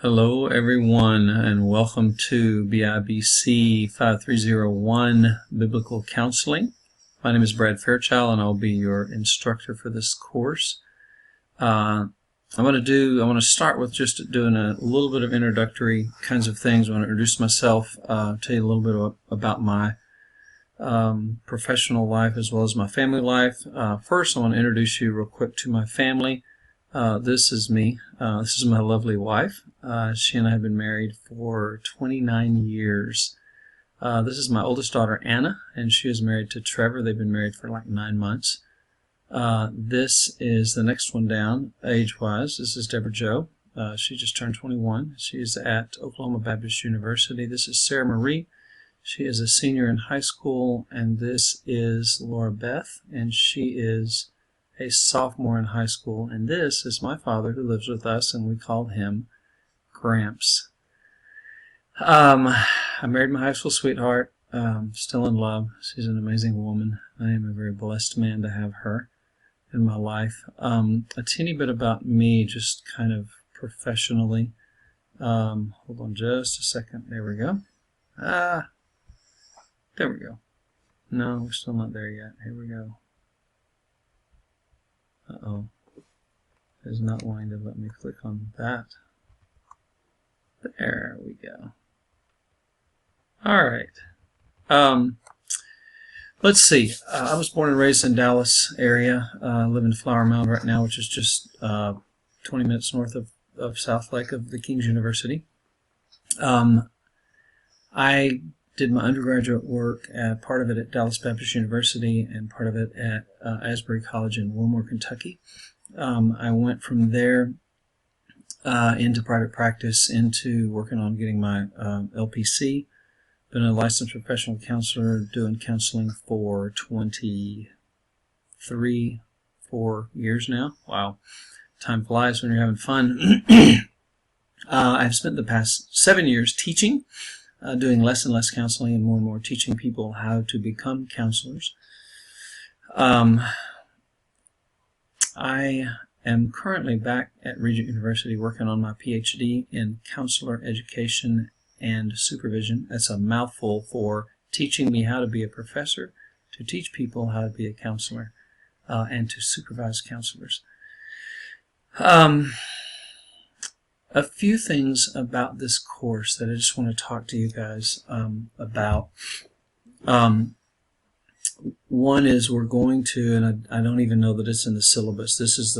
Hello everyone and welcome to BIBC 5301 Biblical Counseling. My name is Brad Fairchild and I'll be your instructor for this course. I want to start with just doing a little bit of introductory kinds of things. I want to introduce myself, tell you a little bit about my professional life as well as my family life. First, I want to introduce you real quick to my family. This is me. This is my lovely wife. She and I have been married for 29 years. This is my oldest daughter, Anna, and she is married to Trevor. They've been married for like 9 months. This is the next one down, age-wise. This is Deborah Jo. She just turned 21. She's at Oklahoma Baptist University. This is Sarah Marie. She is a senior in high school. And this is Laura Beth, and she is a sophomore in high school. And this is my father who lives with us, and we call him Gramps. I married my high school sweetheart. Still in love. She's an amazing woman. I am a very blessed man to have her in my life. A teeny bit about me, just kind of professionally. Hold on just a second. There we go. There we go. No, we're still not there yet. Here we go. Uh-oh. It is not wanting to let me click on that. There we go. All right. Let's see. I was born and raised in Dallas area. I live in Flower Mound right now, which is just 20 minutes north of South Lake of the King's University. I did my undergraduate work, part of it at Dallas Baptist University and part of it at Asbury College in Wilmore, Kentucky. I went from there into private practice, into working on getting my LPC. Been a licensed professional counselor, doing counseling for 4 years now. Wow, time flies when you're having fun. I've spent the past 7 years teaching, doing less and less counseling and more teaching people how to become counselors. I am currently back at Regent University working on my PhD in counselor education and supervision. That's a mouthful for teaching me how to be a professor, to teach people how to be a counselor, and to supervise counselors. A few things about this course that I just want to talk to you guys about. One is we're going to, and I don't even know that it's in the syllabus. This is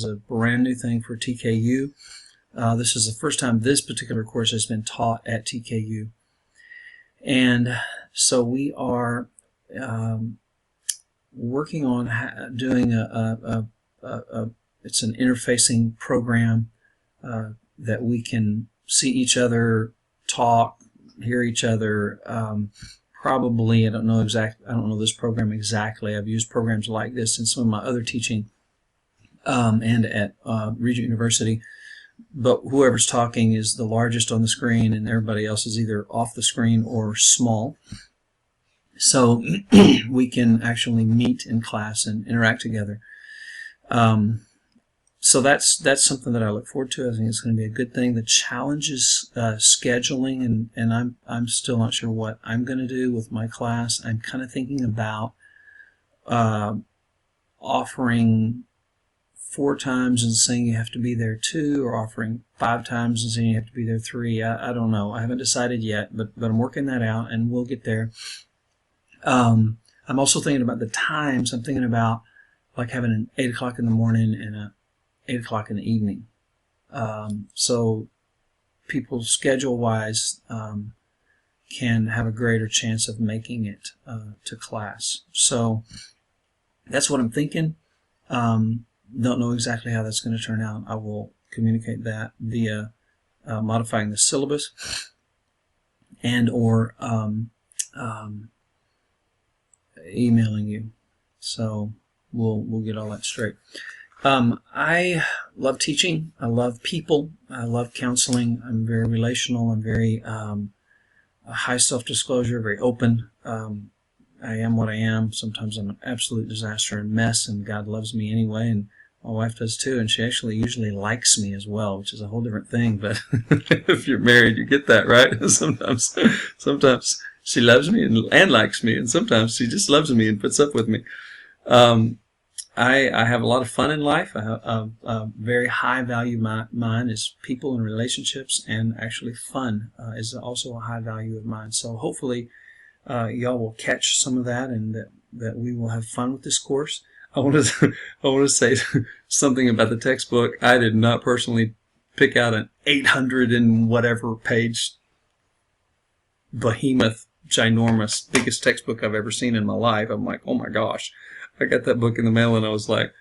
a brand new thing for TKU. This is the first time this particular course has been taught at TKU, and so we are working on doing it's an interfacing program that we can see each other, talk, hear each other. Probably, I don't know this program exactly. I've used programs like this in some of my other teaching and at Regent University. But whoever's talking is the largest on the screen, and everybody else is either off the screen or small. So we can actually meet in class and interact together. So that's something that I look forward to. I think it's going to be a good thing. The challenge is scheduling, and I'm still not sure what I'm going to do with my class. I'm kind of thinking about offering 4 times and saying you have to be there 2, or offering 5 times and saying you have to be there 3. I don't know. I haven't decided yet, but I'm working that out, and we'll get there. I'm also thinking about the times. I'm thinking about like having an 8 o'clock in the morning and a 8 o'clock in the evening. So people schedule-wise can have a greater chance of making it to class. So that's what I'm thinking. Don't know exactly how that's going to turn out. I will communicate that via modifying the syllabus and or emailing you. So we'll get all that straight. I love teaching. I love people. I love counseling. I'm very relational. I'm very high self-disclosure, very open. I am what I am. Sometimes I'm an absolute disaster and mess, and God loves me anyway, and My wife does too, and she actually usually likes me as well, which is a whole different thing. But if you're married, you get that, right? Sometimes she loves me and likes me, and sometimes she just loves me and puts up with me. Um, I have a lot of fun in life. I have a very high value mine is people and relationships, and actually fun is also a high value of mine. So hopefully y'all will catch some of that, and that we will have fun with this course. I want to I want to say something about the textbook. I did not personally pick out an 800 and whatever page behemoth, ginormous, biggest textbook I've ever seen in my life. I'm like, oh my gosh. I got that book in the mail and I was like,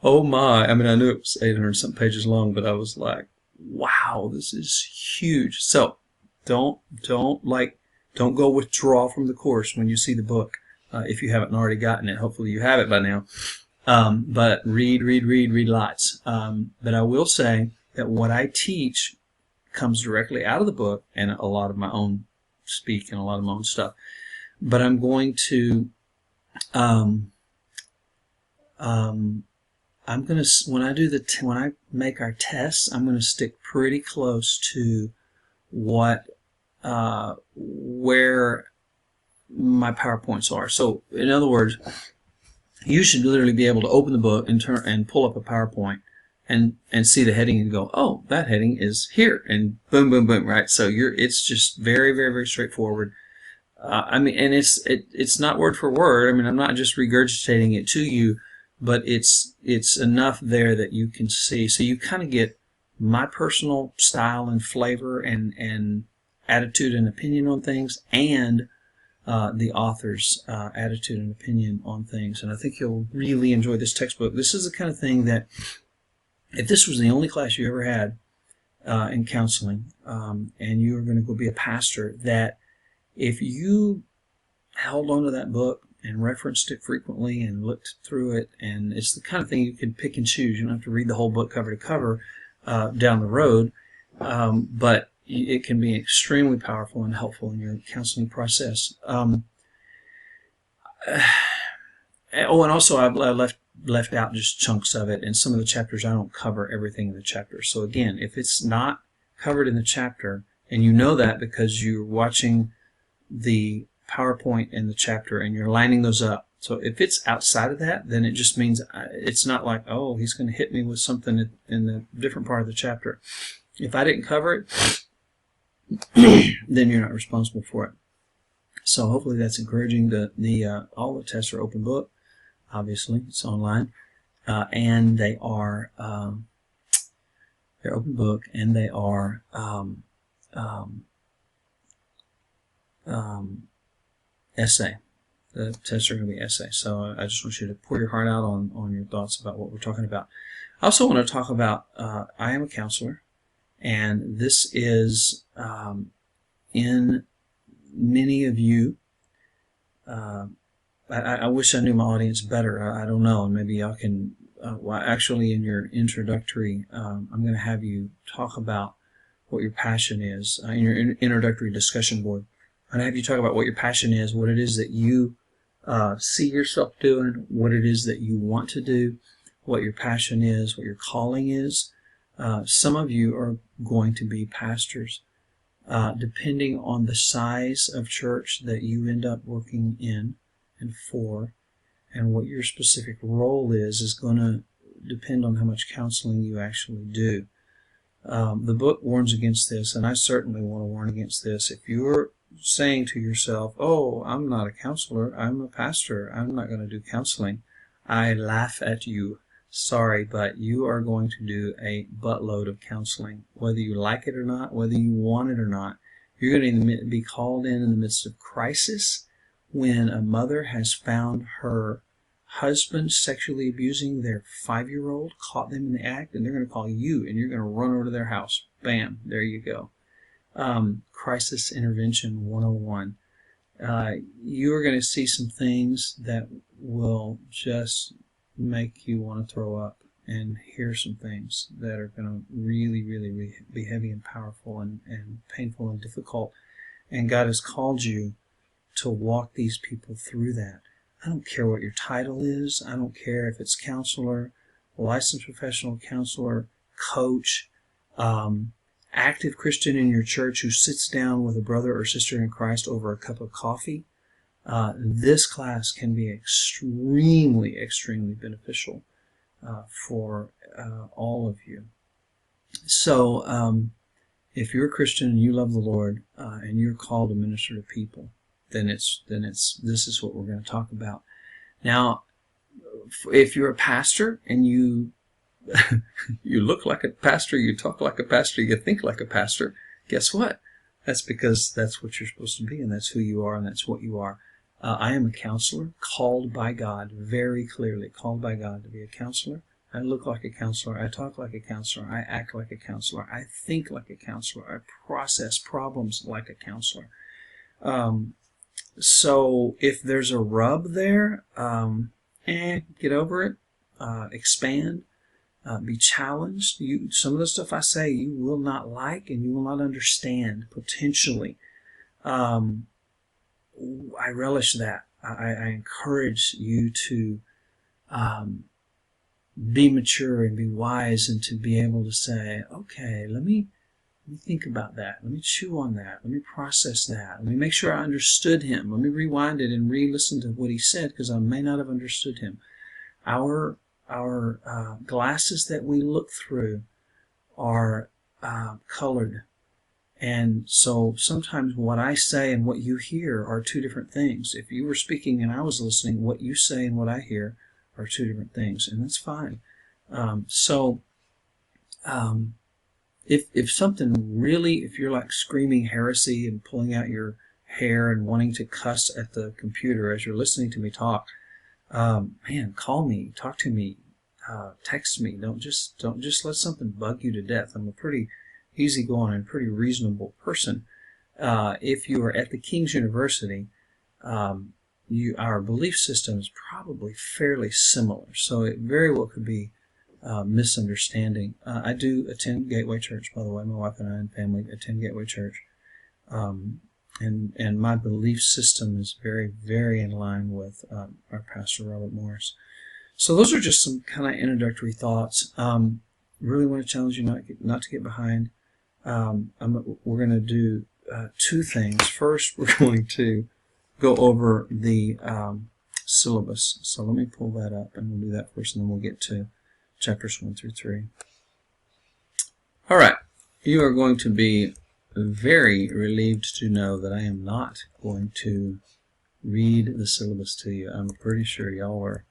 oh my. I mean, I knew it was 800 something pages long, but I was like, wow, this is huge. So don't go withdraw from the course when you see the book. If you haven't already gotten it, hopefully you have it by now. But read lots. But I will say that what I teach comes directly out of the book and a lot of my own speak and a lot of my own stuff. But I'm going to, I'm going to, when I make our tests, I'm going to stick pretty close to where my PowerPoints are. So, in other words, you should literally be able to open the book and pull up a PowerPoint and see the heading and go, oh, that heading is here, and boom, boom, boom, right? So it's just very, very, very straightforward. I mean, and it's not word for word. I mean, I'm not just regurgitating it to you, but it's enough there that you can see. So you kind of get my personal style and flavor and attitude and opinion on things, and the author's attitude and opinion on things. And I think you'll really enjoy this textbook. This is the kind of thing that, if this was the only class you ever had in counseling, and you were going to go be a pastor, that if you held on to that book and referenced it frequently and looked through it, and it's the kind of thing you can pick and choose. You don't have to read the whole book cover to cover down the road, but it can be extremely powerful and helpful in your counseling process. Oh, and also I left out just chunks of it. In some of the chapters, I don't cover everything in the chapter. So again, if it's not covered in the chapter, and you know that because you're watching the PowerPoint in the chapter and you're lining those up. So if it's outside of that, then it just means it's not like, oh, he's going to hit me with something in the different part of the chapter. If I didn't cover it, then you're not responsible for it. So hopefully that's encouraging. All the tests are open book. Obviously, it's online, and they're open book, and they are essay. The tests are going to be essay. So I just want you to pour your heart out on your thoughts about what we're talking about. I also want to talk about, I am a counselor, and this is in many of you. I wish I knew my audience better. I don't know. Maybe y'all can, actually in your introductory, I'm going to have you talk about what your passion is. In your introductory discussion board, I'm going to have you talk about what your passion is, what it is that you see yourself doing, what it is that you want to do, what your passion is, what your calling is. Some of you are going to be pastors. Depending on the size of church that you end up working in and for, and what your specific role is going to depend on how much counseling you actually do. The book warns against this, and I certainly want to warn against this. If you're saying to yourself, oh, I'm not a counselor, I'm a pastor, I'm not going to do counseling, I laugh at you. Sorry, but you are going to do a buttload of counseling. Whether you like it or not, whether you want it or not, you're going to be called in the midst of crisis when a mother has found her husband sexually abusing their 5-year-old, caught them in the act, and they're going to call you, and you're going to run over to their house. Bam, there you go. Crisis Intervention 101. You are going to see some things that will just make you want to throw up, and hear some things that are going to really, really be heavy and powerful and painful and difficult. And God has called you to walk these people through that. I don't care what your title is. I don't care if it's counselor, licensed professional counselor, coach, active Christian in your church who sits down with a brother or sister in Christ over a cup of coffee, this class can be extremely, extremely beneficial for all of you. So if you're a Christian and you love the Lord and you're called to minister to people, then this is what we're going to talk about. Now, if you're a pastor and you you look like a pastor, you talk like a pastor, you think like a pastor, guess what? That's because that's what you're supposed to be, and that's who you are, and that's what you are. I am a counselor, called by God, very clearly called by God to be a counselor. I look like a counselor, I talk like a counselor, I act like a counselor, I think like a counselor, I process problems like a counselor. So if there's a rub there, get over it, expand, be challenged. Some of the stuff I say you will not like and you will not understand potentially. I relish that. I encourage you to be mature and be wise and to be able to say, okay, let me think about that. Let me chew on that. Let me process that. Let me make sure I understood him. Let me rewind it and re-listen to what he said because I may not have understood him. Our glasses that we look through are colored. And so sometimes what I say and what you hear are two different things. If you were speaking and I was listening, what you say and what I hear are two different things, and that's fine. If something really, if you're like screaming heresy and pulling out your hair and wanting to cuss at the computer as you're listening to me talk, man, call me, talk to me, text me. Don't just let something bug you to death. I'm a pretty easygoing and pretty reasonable person. If you are at the King's University, our belief system is probably fairly similar, so it very well could be misunderstanding. I do attend Gateway Church, by the way. My wife and I and family attend Gateway Church, and my belief system is very, very in line with our pastor Robert Morris. So those are just some kind of introductory thoughts. Really want to challenge you not to get behind. We're going to do two things. First, we're going to go over the syllabus. So let me pull that up, and we'll do that first, and then we'll get to chapters 1 through 3. All right. You are going to be very relieved to know that I am not going to read the syllabus to you. I'm pretty sure y'all are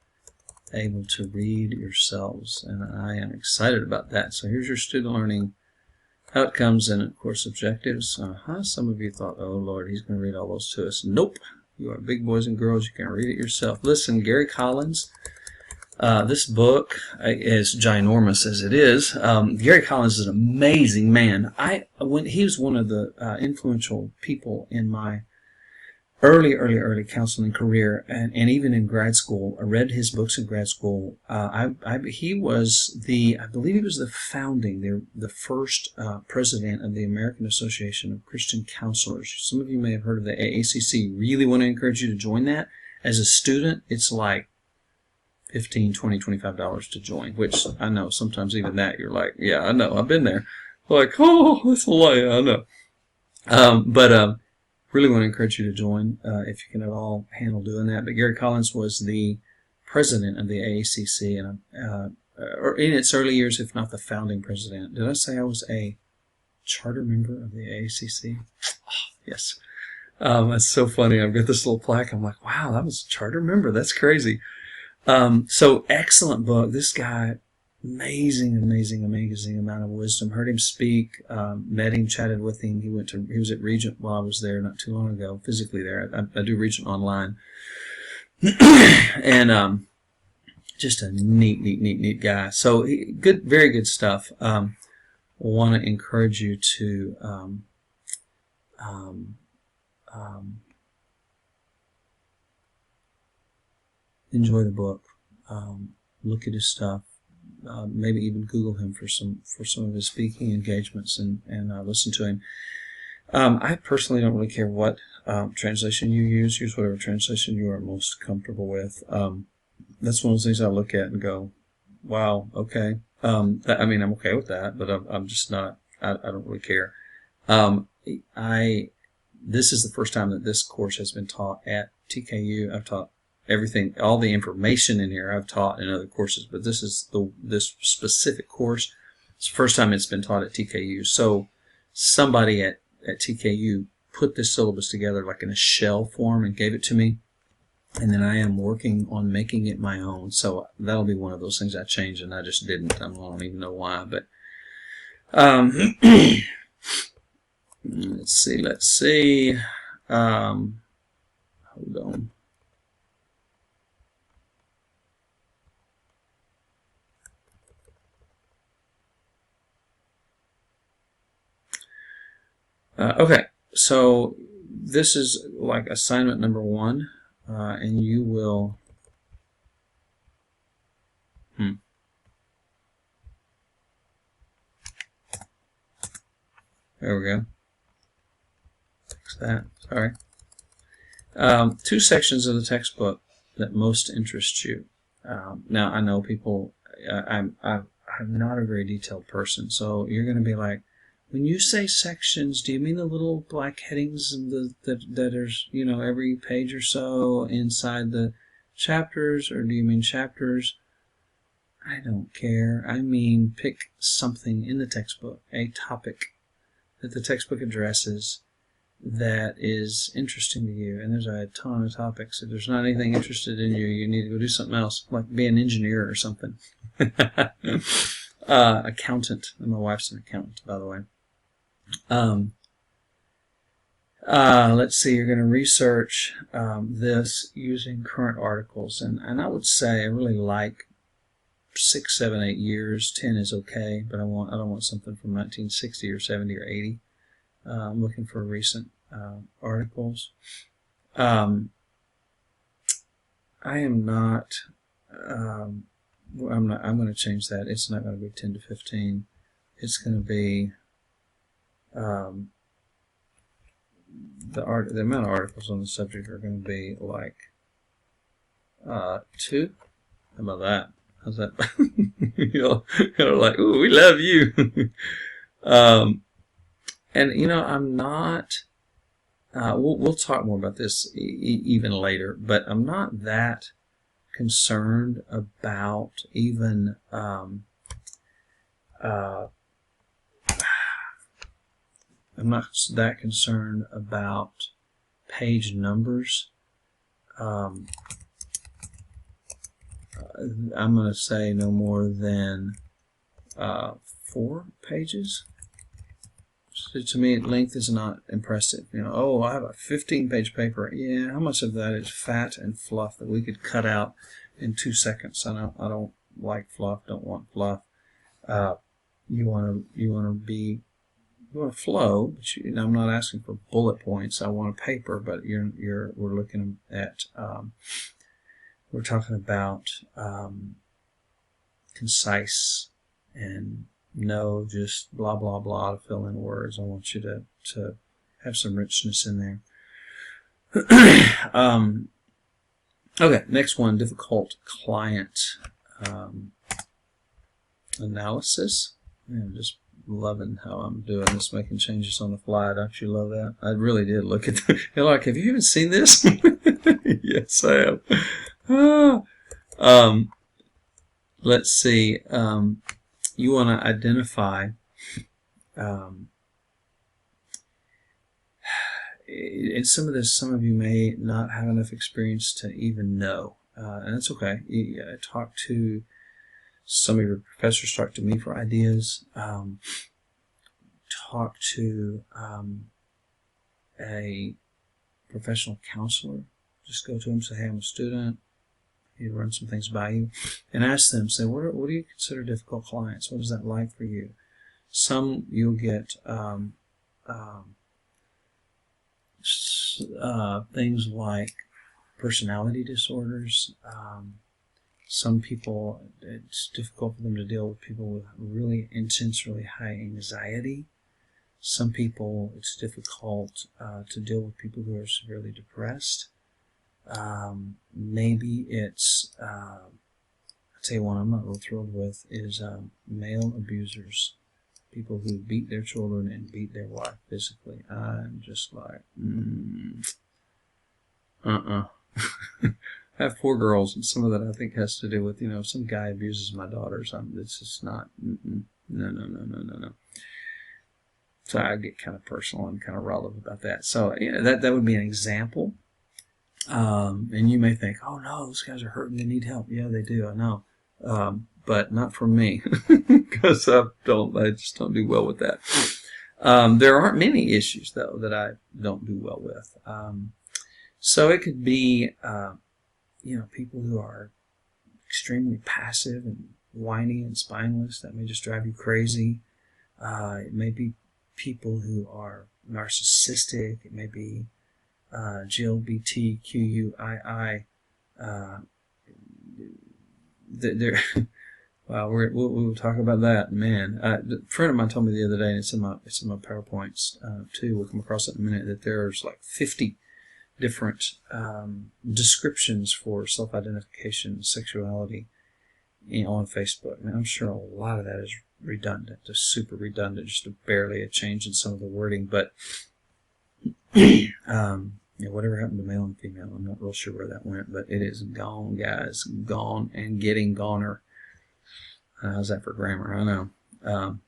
able to read yourselves, and I am excited about that. So here's your student learning outcomes and, of course, objectives. Some of you thought, oh, Lord, he's going to read all those to us. Nope. You are big boys and girls. You can read it yourself. Listen, Gary Collins, this book, as ginormous as it is, Gary Collins is an amazing man. When he was one of the influential people in my early counseling career, and even in grad school. I read his books in grad school. He was I believe he was the first president of the American Association of Christian Counselors. Some of you may have heard of the AACC. Really want to encourage you to join that. As a student, it's like $15, $20, $25 to join, which I know sometimes even that you're like, yeah, I know, I've been there. Like, oh, that's a lie, I know. Really want to encourage you to join if you can at all handle doing that. But Gary Collins was the president of the AACC, and or in its early years, if not the founding president. Did I say I was a charter member of the AACC? Oh, yes. That's so funny. I've got this little plaque. I'm like, wow, I was a charter member. That's crazy. So excellent book. This guy, amazing amount of wisdom. Heard him speak, met him, chatted with him. He was at Regent while I was there not too long ago, physically there. I do Regent online. And just a neat guy. So good, very good stuff. Want to encourage you to enjoy the book. Look at his stuff. Maybe even Google him for some of his speaking engagements and listen to him. I personally don't really care what translation you use. Use whatever translation you are most comfortable with. That's one of those things I look at and go, wow, okay. I mean, I'm okay with that, but I'm just not. I don't really care. Um, I This is the first time that this course has been taught at TKU. I've taught everything, all the information in here I've taught in other courses, but this specific course. It's the first time it's been taught at TKU. So somebody at TKU put this syllabus together like in a shell form and gave it to me, and then I am working on making it my own. So that'll be one of those things I changed, and I just didn't. I don't even know why, but um, let's see. Hold on. Okay, so this is like assignment number 1, and you will. There we go. Fix that. Sorry. 2 sections of the textbook that most interest you. Now I know people. I'm not a very detailed person, so you're going to be like, when you say sections, do you mean the little black headings and that there's every page or so inside the chapters, or do you mean chapters? I don't care. I mean, pick something in the textbook, a topic that the textbook addresses that is interesting to you. And there's a ton of topics. If there's not anything interested in you, you need to go do something else, like be an engineer or something. Accountant. My wife's an accountant, by the way. Let's see, you're going to research this using current articles. And I would say I really like 6, 7, 8 years. 10 is okay, but I don't want something from 1960 or 70 or 80. I'm looking for recent articles. I am not. I'm not. I'm going to change that. It's not going to be 10 to 15. It's going to be the amount of articles on the subject are going to be like 2. How about that? How's that? You're like, ooh, we love you. And I'm not. We'll talk more about this even later, but I'm not that concerned about even I'm not that concerned about page numbers. I'm going to say no more than 4 pages. So to me, length is not impressive. Oh, I have a 15-page paper. Yeah, how much of that is fat and fluff that we could cut out in 2 seconds? I don't like fluff. Don't want fluff. You want to flow, but I'm not asking for bullet points. I want a paper, but we're looking at we're talking about concise and no just blah blah blah to fill in words. I want you to have some richness in there. Okay, next one, difficult client analysis. I'm just loving how I'm doing this, making changes on the fly. Don't you love that? I really did look at you're like, have you even seen this? Yes, I have. Let's see. You want to identify in some of this, some of you may not have enough experience to even know, and that's okay. Talk to some of your professors, talk to me for ideas, talk to a professional counselor. Just go to them, say, hey, I'm a student. You run some things by you, and ask them, say, what do you consider difficult clients? What is that like for you? Some you'll get things like personality disorders. Some people, it's difficult for them to deal with people with really intense, really high anxiety. Some people, it's difficult to deal with people who are severely depressed. Maybe it's tell you one I'm not real thrilled with is male abusers. People who beat their children and beat their wife physically. I'm just like, I have 4 girls, and some of that I think has to do with, if some guy abuses my daughters, it's just not, no. So I get kind of personal and kind of riled up about that. So that would be an example. And you may think, oh no, those guys are hurting, they need help. Yeah, they do, I know. But not from me, because I just don't do well with that. There aren't many issues, though, that I don't do well with. So it could be, people who are extremely passive and whiny and spineless. That may just drive you crazy. It may be people who are narcissistic. It may be GLBTQUII. Wow, we'll talk about that. Man, a friend of mine told me the other day, and it's in my PowerPoints too. We'll come across it in a minute. That there's like 50 different descriptions for self-identification, sexuality, on Facebook. And I'm sure a lot of that is redundant, just super redundant, just barely a change in some of the wording. But whatever happened to male and female, I'm not real sure where that went, but it is gone, guys, gone and getting goner. How's that for grammar? I know.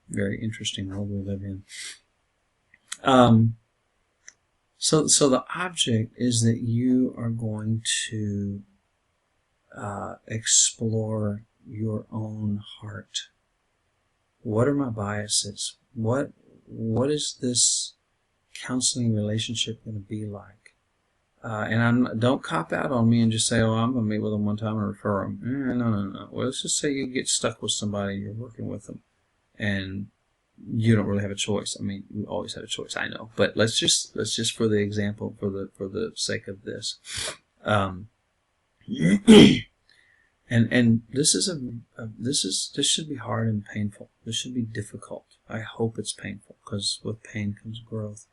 Very interesting world we live in. So the object is that you are going to explore your own heart. What are my biases? What is this counseling relationship going to be like? And don't cop out on me and just say, oh, I'm going to meet with them one time and refer them. No. Well, let's just say you get stuck with somebody, you're working with them, and you don't really have a choice. I mean, we always have a choice, I know. But let's just for the example, for the sake of this, and this should be hard and painful. This should be difficult. I hope it's painful, because with pain comes growth.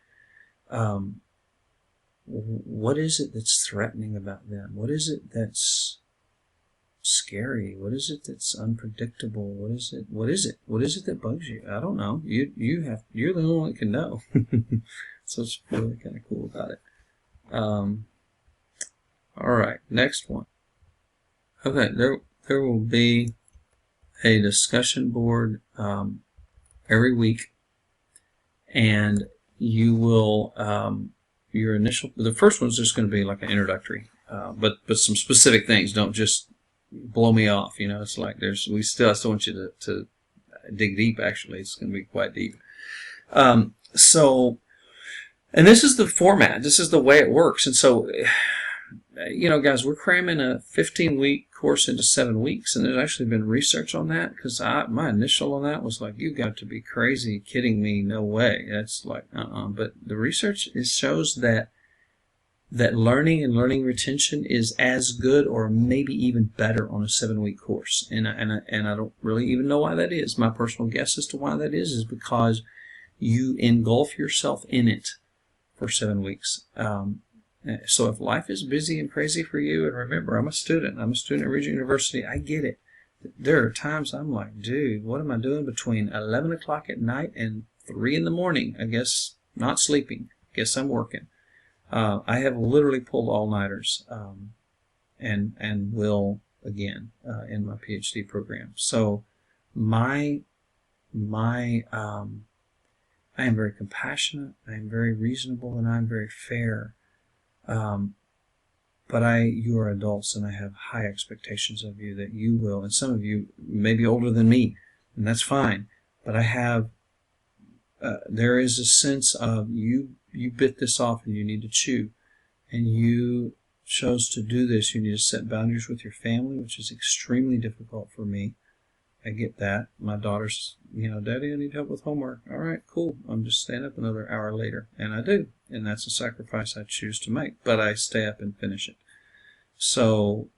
What is it that's threatening about them? What is it that's scary? What is it that's unpredictable? What is it that bugs you? I don't know. You're the only one that can know. So it's really kind of cool about it. All right, next one. Okay, there will be a discussion board every week, and you will the first one's just going to be like an introductory, but some specific things. Don't just blow me off. It's like I still want you to dig deep. Actually, it's going to be quite deep. And this is the format. This is the way it works. And so, guys, we're cramming a 15-week course into 7 weeks, and there's actually been research on that, because my initial on that was like, you got to be crazy, kidding me, no way. That's like, But the research shows that learning and learning retention is as good or maybe even better on a 7-week course, and I don't really even know why that is. My personal guess as to why that is because you engulf yourself in it for 7 weeks. So if life is busy and crazy for you, and remember, I'm a student at Regent University, I get it. There are times I'm like, dude, what am I doing between 11 o'clock at night and 3 in the morning? I guess not sleeping. Guess I'm working. I have literally pulled all-nighters, and will again in my PhD program. So I am very compassionate, I am very reasonable, and I am very fair. But you are adults, and I have high expectations of you that you will, and some of you may be older than me, and that's fine, but I have, there is a sense of you bit this off and you need to chew, and you chose to do this. You need to set boundaries with your family, which is extremely difficult for me. I get that. My daughter's, Daddy, I need help with homework. All right, cool. I'm just staying up another hour later. And I do. And that's a sacrifice I choose to make. But I stay up and finish it. So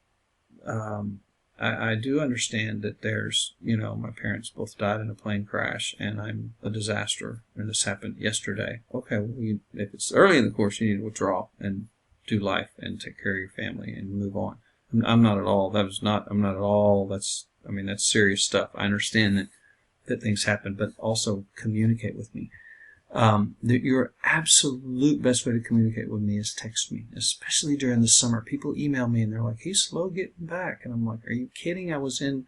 I do understand that there's, my parents both died in a plane crash, and I'm a disaster, and this happened yesterday. Okay, well, if it's early in the course, you need to withdraw and do life and take care of your family and move on. I'm not at all. I'm not at all. I mean, that's serious stuff. I understand that things happen, but also communicate with me. Your absolute best way to communicate with me is text me, especially during the summer. People email me and they're like, "He's slow getting back," and I'm like, "Are you kidding? I was in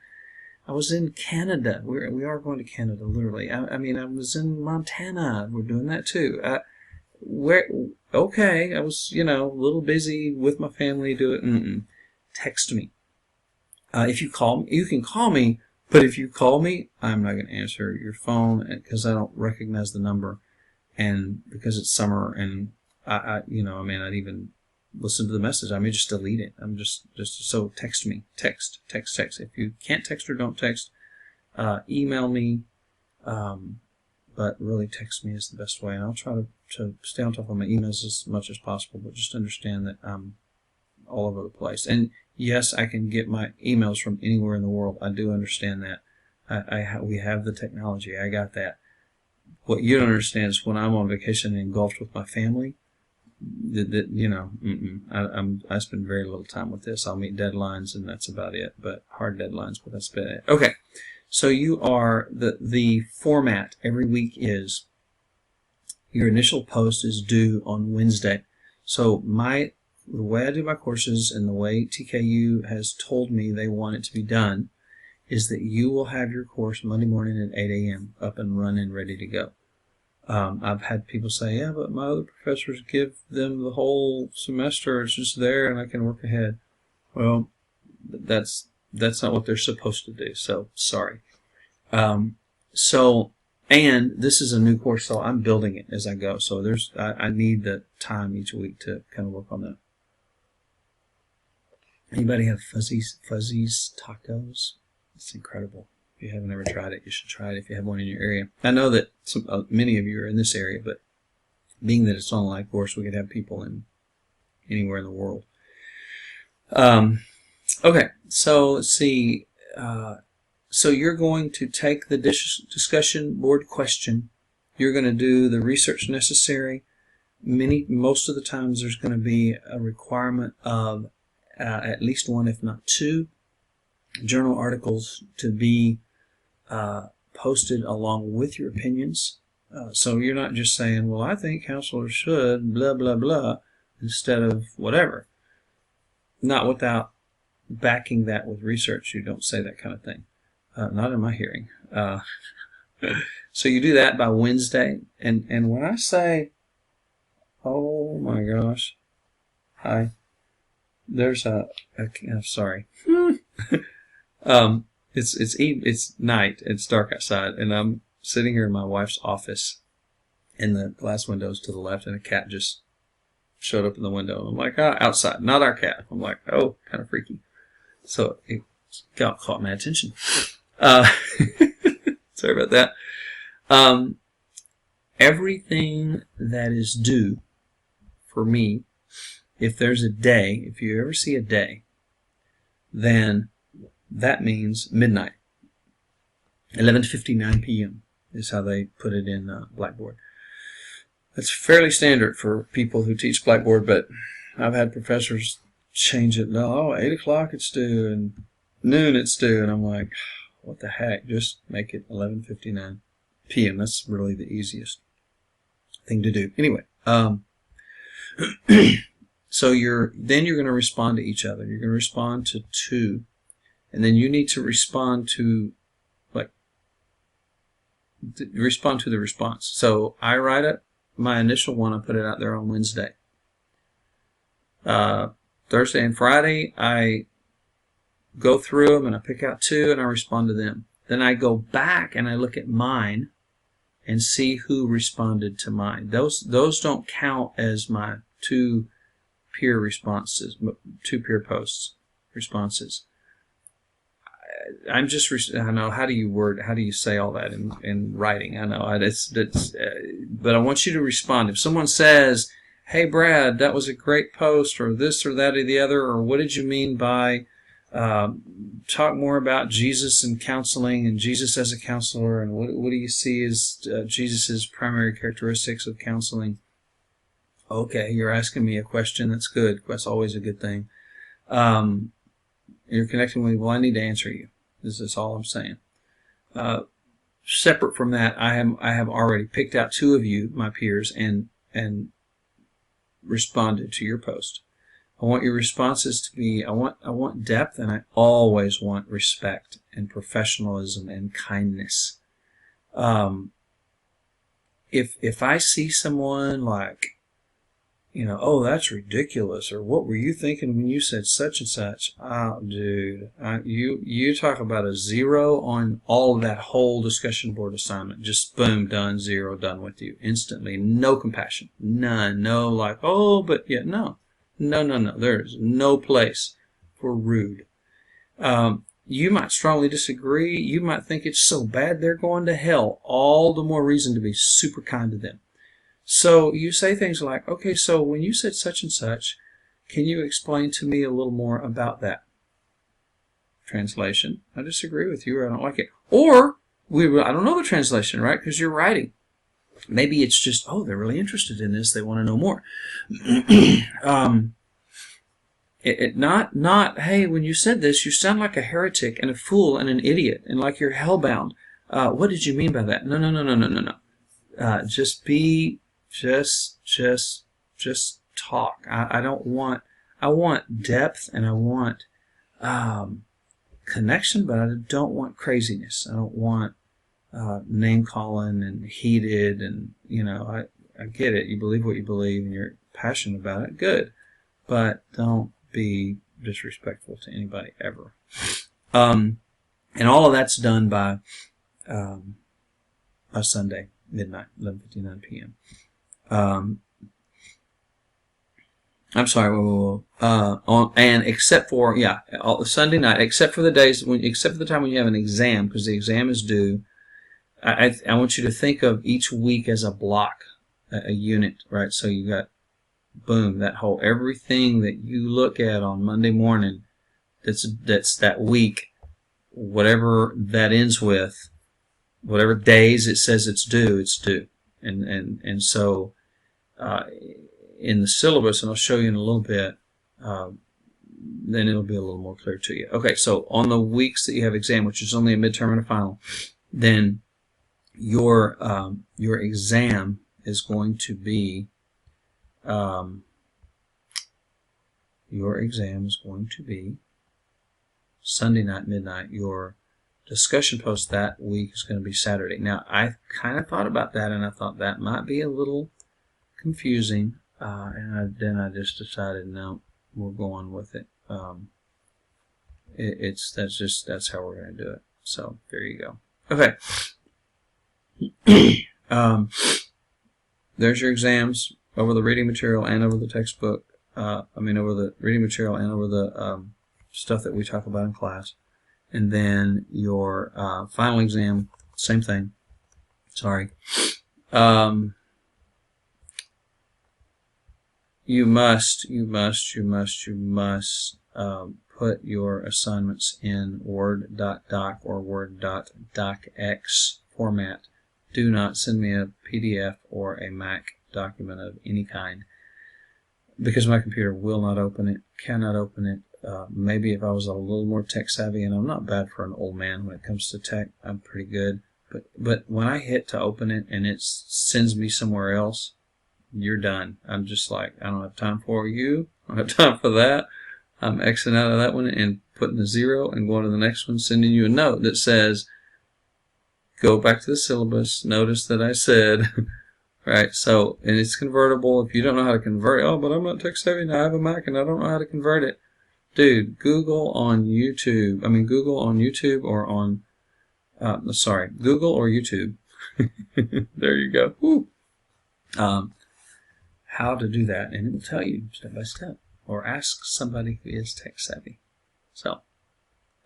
Canada. We are going to Canada, literally. I mean, I was in Montana. We're doing that too. Where? Okay, I was, a little busy with my family. Do it. Text me. If you call me, you can call me. But if you call me, I'm not going to answer your phone because I don't recognize the number, and because it's summer, and I may not even listen to the message. I may just delete it. I'm just so text me. Text. If you can't text or don't text, email me. But really, text me is the best way. And I'll try to stay on top of my emails as much as possible. But just understand that I'm all over the place. And yes, I can get my emails from anywhere in the world. I do understand that. We have the technology. I got that. What you don't understand is when I'm on vacation and engulfed with my family, I spend very little time with this. I'll meet deadlines and that's about it. But hard deadlines, but that's about it. Okay, so you are the format every week is your initial post is due on Wednesday. So the way I do my courses and the way TKU has told me they want it to be done is that you will have your course Monday morning at 8 a.m. up and running, ready to go. I've had people say, yeah, but my other professors give them the whole semester. It's just there and I can work ahead. Well, that's not what they're supposed to do. So sorry. And this is a new course, so I'm building it as I go. So I need the time each week to kind of work on that. Anybody have Fuzzy's tacos? It's incredible. If you haven't ever tried it, you should try it if you have one in your area. I know that many of you are in this area, but being that it's online course, we could have people in anywhere in the world. Okay, so let's see. So you're going to take the discussion board question. You're going to do the research necessary. Most of the times there's going to be a requirement of at least one, if not two, journal articles to be posted along with your opinions. So you're not just saying, well, I think counselors should, blah, blah, blah, instead of whatever. Not without backing that with research. You don't say that kind of thing. Not in my hearing. So you do that by Wednesday. And when I say, oh my gosh, hi, there's I'm sorry. It's night. It's dark outside, and I'm sitting here in my wife's office, and the glass window's to the left, and a cat just showed up in the window. I'm like, outside, not our cat. I'm like, oh, kind of freaky. So it caught my attention. Sorry about that. Everything that is due for me, if there's a day, if you ever see a day, then that means midnight. 11:59 p.m. is how they put it in Blackboard. That's fairly standard for people who teach Blackboard, but I've had professors change it. No, 8 o'clock it's due, and noon it's due, and I'm like, what the heck? Just make it 11:59 p.m. That's really the easiest thing to do. Anyway, so then you're going to respond to each other. You're going to respond to two, and then you need to respond to the response. So I write it, my initial one, I put it out there on Wednesday. Thursday and Friday, I go through them and I pick out two and I respond to them. Then I go back and I look at mine and see who responded to mine. Those don't count as my two peer responses, two peer posts responses. I'm just, I know, how do you say all that in writing? I know, but I want you to respond. If someone says, hey, Brad, that was a great post, or this or that or the other, or what did you mean by, talk more about Jesus and counseling and Jesus as a counselor, and what do you see as Jesus' primary characteristics of counseling? Okay, you're asking me a question. That's good. That's always a good thing. You're connecting with me. Well, I need to answer you. This is all I'm saying. Separate from that, I have already picked out 2 of you, my peers, and responded to your post. I want your responses to be, I want depth, and I always want respect and professionalism and kindness. If I see someone like, oh, that's ridiculous, or what were you thinking when you said such and such? Oh, dude, you talk about a 0 on all of that whole discussion board assignment. Just boom, done, 0, done with you instantly. No compassion, none. No, like, oh, but yeah, no. There's no place for rude. You might strongly disagree. You might think it's so bad they're going to hell. All the more reason to be super kind to them. So you say things like, okay, so when you said such and such, can you explain to me a little more about that? Translation, I disagree with you, or I don't like it. Or, I don't know the translation, right? Because you're writing. Maybe it's just, oh, they're really interested in this. They want to know more. Not, hey, when you said this, you sound like a heretic and a fool and an idiot and like you're hellbound. What did you mean by that? No. Just talk. I want depth, and I want connection, but I don't want craziness. I don't want name calling and heated, and I get it. You believe what you believe and you're passionate about it. Good. But don't be disrespectful to anybody ever. And all of that's done by Sunday, midnight, 11:59 p.m. I'm sorry, and except for, Sunday night, except for the days, except for the time when you have an exam, because the exam is due, I want you to think of each week as a block, a unit, right? So you got, boom, that whole, everything that you look at on Monday morning, that's that week, whatever that ends with, whatever days it says it's due, and so in the syllabus, and I'll show you in a little bit, then it'll be a little more clear to you. Okay, so on the weeks that you have exam, which is only a midterm and a final, then your exam is going to be Sunday night, midnight. Your discussion post that week is going to be Saturday. Now, I kind of thought about that, and I thought that might be a little confusing, and then I just decided, no, we're going with it. That's how we're going to do it. So there you go. Okay. There's your exams over the reading material and over the textbook. Over the reading material and over the stuff that we talk about in class. And then your final exam, same thing. Sorry. You must put your assignments in Word.doc or Word.docx format. Do not send me a PDF or a Mac document of any kind, because my computer will not open it, cannot open it. Maybe if I was a little more tech savvy, and I'm not bad for an old man when it comes to tech, I'm pretty good. But when I hit to open it and it sends me somewhere else, you're done. I'm just like, I don't have time for you. I don't have time for that. I'm Xing out of that one and putting a 0 and going to the next one, sending you a note that says, go back to the syllabus. Notice that I said, right? So, and it's convertible. If you don't know how to convert it, oh, but I'm not tech savvy and I have a Mac and I don't know how to convert it. Dude, Google on YouTube or on, Google or YouTube. There you go. Woo. How to do that, and it will tell you step by step, or ask somebody who is tech savvy. So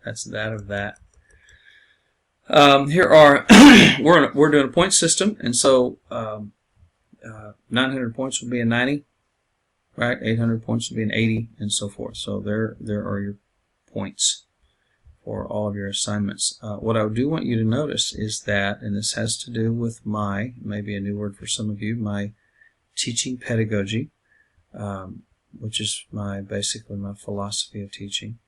that's that of that. Here are we're doing a point system, and so 900 points will be a 90, right? 800 points will be an 80, and so forth. So there are your points for all of your assignments. What I do want you to notice is that, and this has to do with maybe a new word for some of you, my teaching pedagogy, which is basically my philosophy of teaching.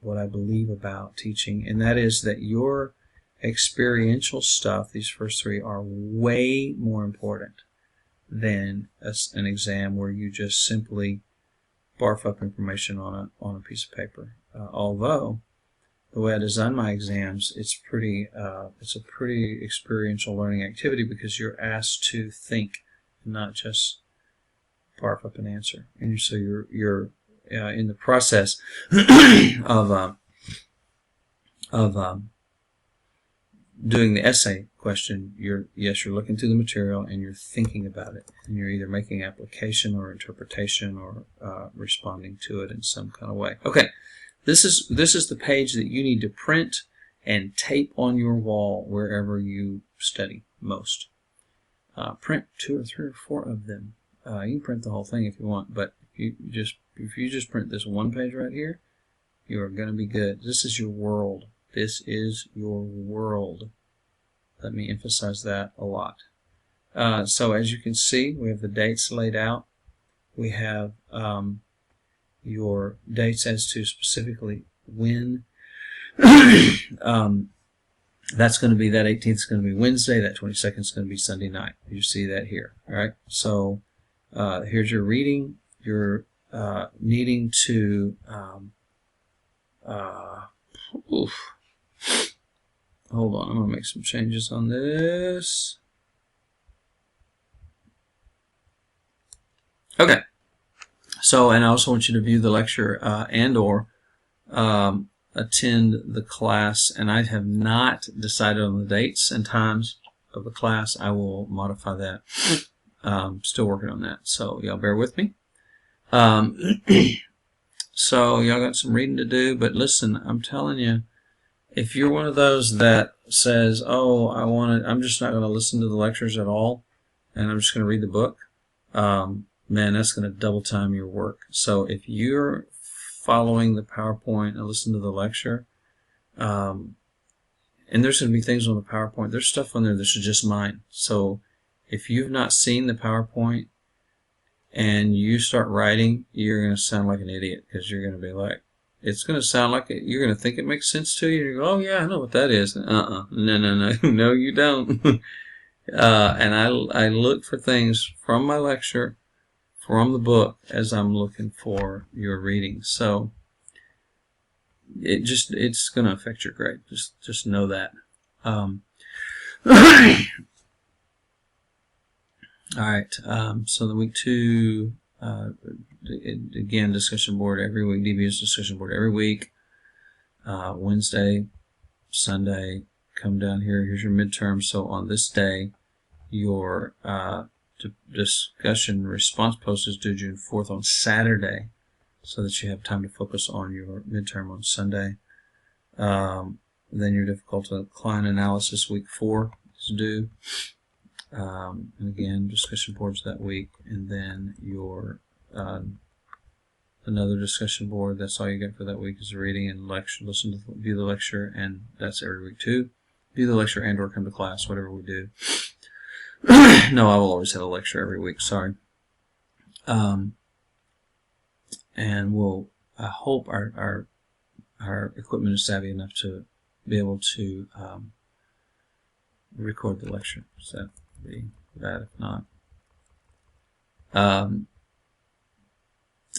what I believe about teaching, and that is that your experiential stuff, these first three, are way more important than an exam where you just simply barf up information on a piece of paper. Although the way I design my exams, it's a pretty experiential learning activity because you're asked to think, not just barf up an answer. And so you're in the process of doing the essay question. You're looking through the material and you're thinking about it, and you're either making application or interpretation or responding to it in some kind of way. Okay, this is the page that you need to print and tape on your wall wherever you study most. Print 2 or 3 or 4 of them. You can print the whole thing if you want, but if you just print this one page right here, you are going to be good. This is your world. This is your world. Let me emphasize that a lot. So as you can see, we have the dates laid out. We have your dates as to specifically when. That's going to be, that 18th is going to be Wednesday, that 22nd is going to be Sunday night. You see that here. All right. So here's your reading. You're needing to hold on, I'm going to make some changes on this. Okay. So, and I also want you to view the lecture and or attend the class, and I have not decided on the dates and times of the class. I will modify that. Still working on that, so y'all bear with me. So y'all got some reading to do, but listen, I'm telling you, if you're one of those that says, oh, I'm just not going to listen to the lectures at all, and I'm just going to read the book, man, that's going to double time your work. So if you're following the PowerPoint and listen to the lecture, and there's going to be things on the PowerPoint, there's stuff on there that's just mine. So if you've not seen the PowerPoint and you start writing, you're going to sound like an idiot, because you're going to be like, it's going to sound like it, you're going to think it makes sense to you. You go, oh yeah, I know what that is. No, no, you don't. And I look for things from my lecture, from the book, as I'm looking for your reading. So it's going to affect your grade. Just know that. All right. So the week 2, again, discussion board every week. DBS discussion board every week. Wednesday, Sunday, come down here. Here's your midterm. So on this day, your discussion response post is due June 4th on Saturday, so that you have time to focus on your midterm on Sunday. Then your difficult client analysis week 4 is due. And again, discussion boards that week, and then your another discussion board. That's all you get for that week is reading and lecture. View the lecture, and that's every week too. View the lecture and or come to class, whatever we do. No, I will always have a lecture every week. Sorry. And I hope our equipment is savvy enough to be able to record the lecture. So that would be that. If not,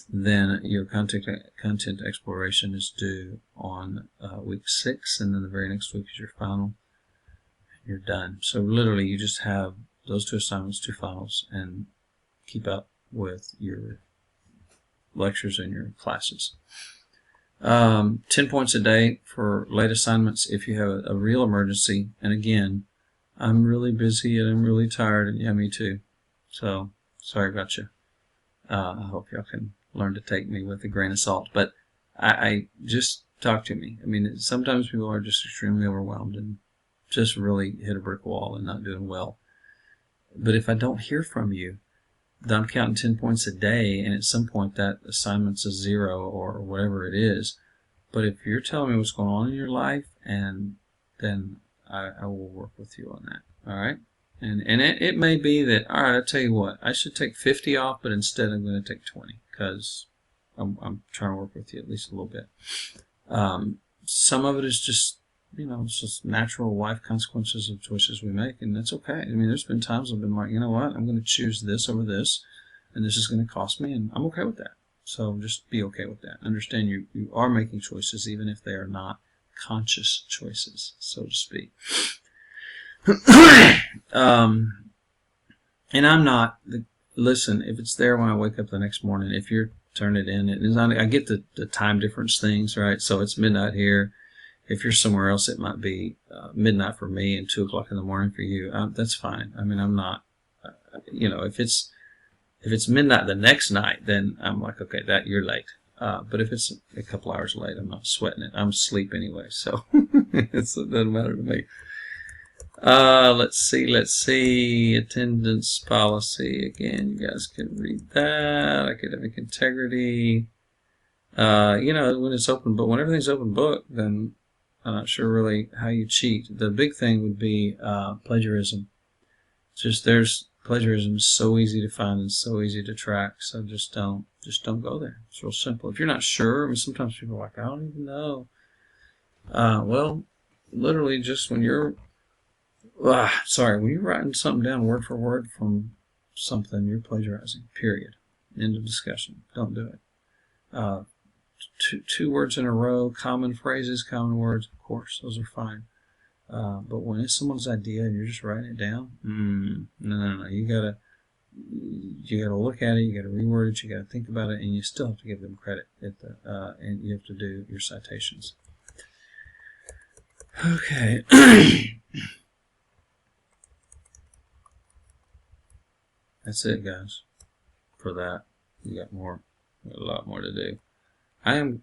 then your content exploration is due on week 6, and then the very next week is your final. You're done. So literally, you just have those 2 assignments, 2 finals, and keep up with your lectures and your classes. 10 points a day for late assignments if you have a real emergency. And again, I'm really busy and I'm really tired, and yeah, me too. So sorry about you. I hope y'all can learn to take me with a grain of salt. But I just talk to me. I mean, sometimes people are just extremely overwhelmed and just really hit a brick wall and not doing well. But if I don't hear from you, then I'm counting 10 points a day, and at some point that assignment's a 0 or whatever it is. But if you're telling me what's going on in your life, and then I will work with you on that. All right? And it may be that, all right, I'll tell you what, I should take 50 off, but instead I'm going to take 20, because I'm trying to work with you at least a little bit. Some of it is just, it's just natural life consequences of choices we make, and that's okay. I mean, there's been times I've been like, you know what, I'm going to choose this over this, and this is going to cost me, and I'm okay with that. So just be okay with that. Understand you are making choices, even if they are not conscious choices, so to speak. And I'm not, listen, if it's there when I wake up the next morning, if you're turn it in, it is not, I get the time difference things, right? So it's midnight here. If you're somewhere else, it might be midnight for me and 2 o'clock in the morning for you. That's fine. I mean, I'm not, if it's midnight the next night, then I'm like, okay, that you're late. But if it's a couple hours late, I'm not sweating it. I'm asleep anyway, so it doesn't matter to me. Let's see. Attendance policy. Again, you guys can read that. Academic integrity. When it's open book, when everything's open book, then I'm not sure really how you cheat. The big thing would be plagiarism. Plagiarism is so easy to find and so easy to track. So just don't go there. It's real simple. If you're not sure, I mean, sometimes people are like, I don't even know. Well, literally, just when you're when you're writing something down word for word from something, you're plagiarizing, period. End of discussion. Don't do it. Two words in a row, common phrases, common words, of course, those are fine. But when it's someone's idea and you're just writing it down, no. You gotta look at it, you gotta reword it, you gotta think about it, and you still have to give them credit and you have to do your citations. Okay. That's it, guys. For that, you got a lot more to do. I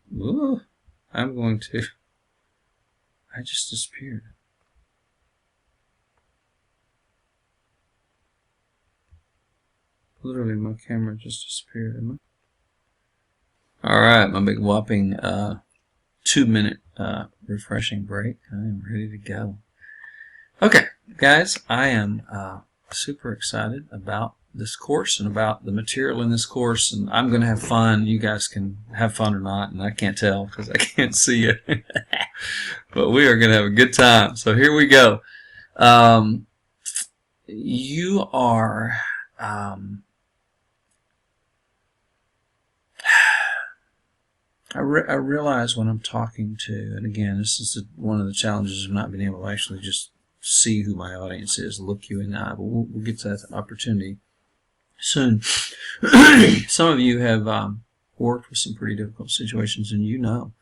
just disappeared. Literally, my camera just disappeared. Alright, my big whopping 2-minute refreshing break. I am ready to go. Okay, guys, I am super excited about this course and about the material in this course, and I'm going to have fun. You guys can have fun or not, and I can't tell because I can't see you. But we are going to have a good time. So here we go. You are I realize when I'm talking to, and again, this is one of the challenges of not being able to actually just see who my audience is, look you in the eye, but we'll get to that opportunity soon. Some of you have worked with some pretty difficult situations, and you know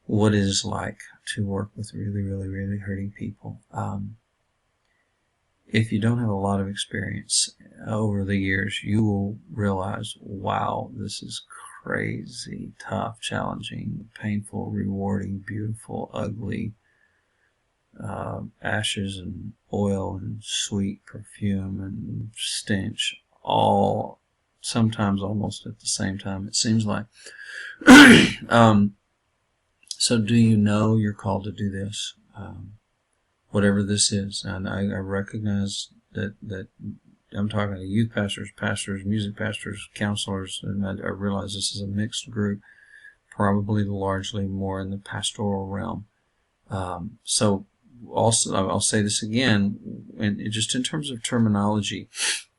what it is like to work with really, really, really hurting people. If you don't have a lot of experience over the years, you will realize, wow, this is crazy, tough, challenging, painful, rewarding, beautiful, ugly, ashes and oil and sweet perfume and stench, all sometimes almost at the same time, it seems like. So do you know you're called to do this? Whatever this is, and I recognize that I'm talking to youth pastors, music pastors, counselors, and I realize this is a mixed group, probably largely more in the pastoral realm. So also, I'll say this again, and just in terms of terminology,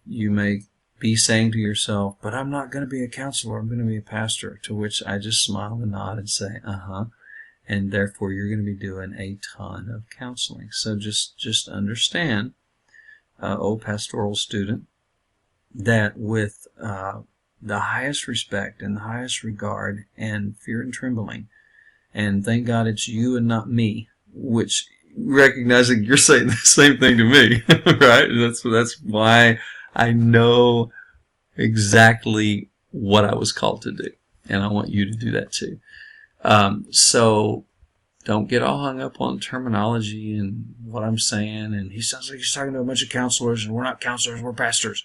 you may be saying to yourself, but I'm not going to be a counselor, I'm going to be a pastor, to which I just smile and nod and say, and therefore you're going to be doing a ton of counseling. So just understand, pastoral student, that with the highest respect and the highest regard and fear and trembling, and thank God it's you and not me, which recognizing you're saying the same thing to me, right? That's why I know exactly what I was called to do, and I want you to do that too. So don't get all hung up on terminology and what I'm saying, and he sounds like he's talking to a bunch of counselors, and we're not counselors, we're pastors.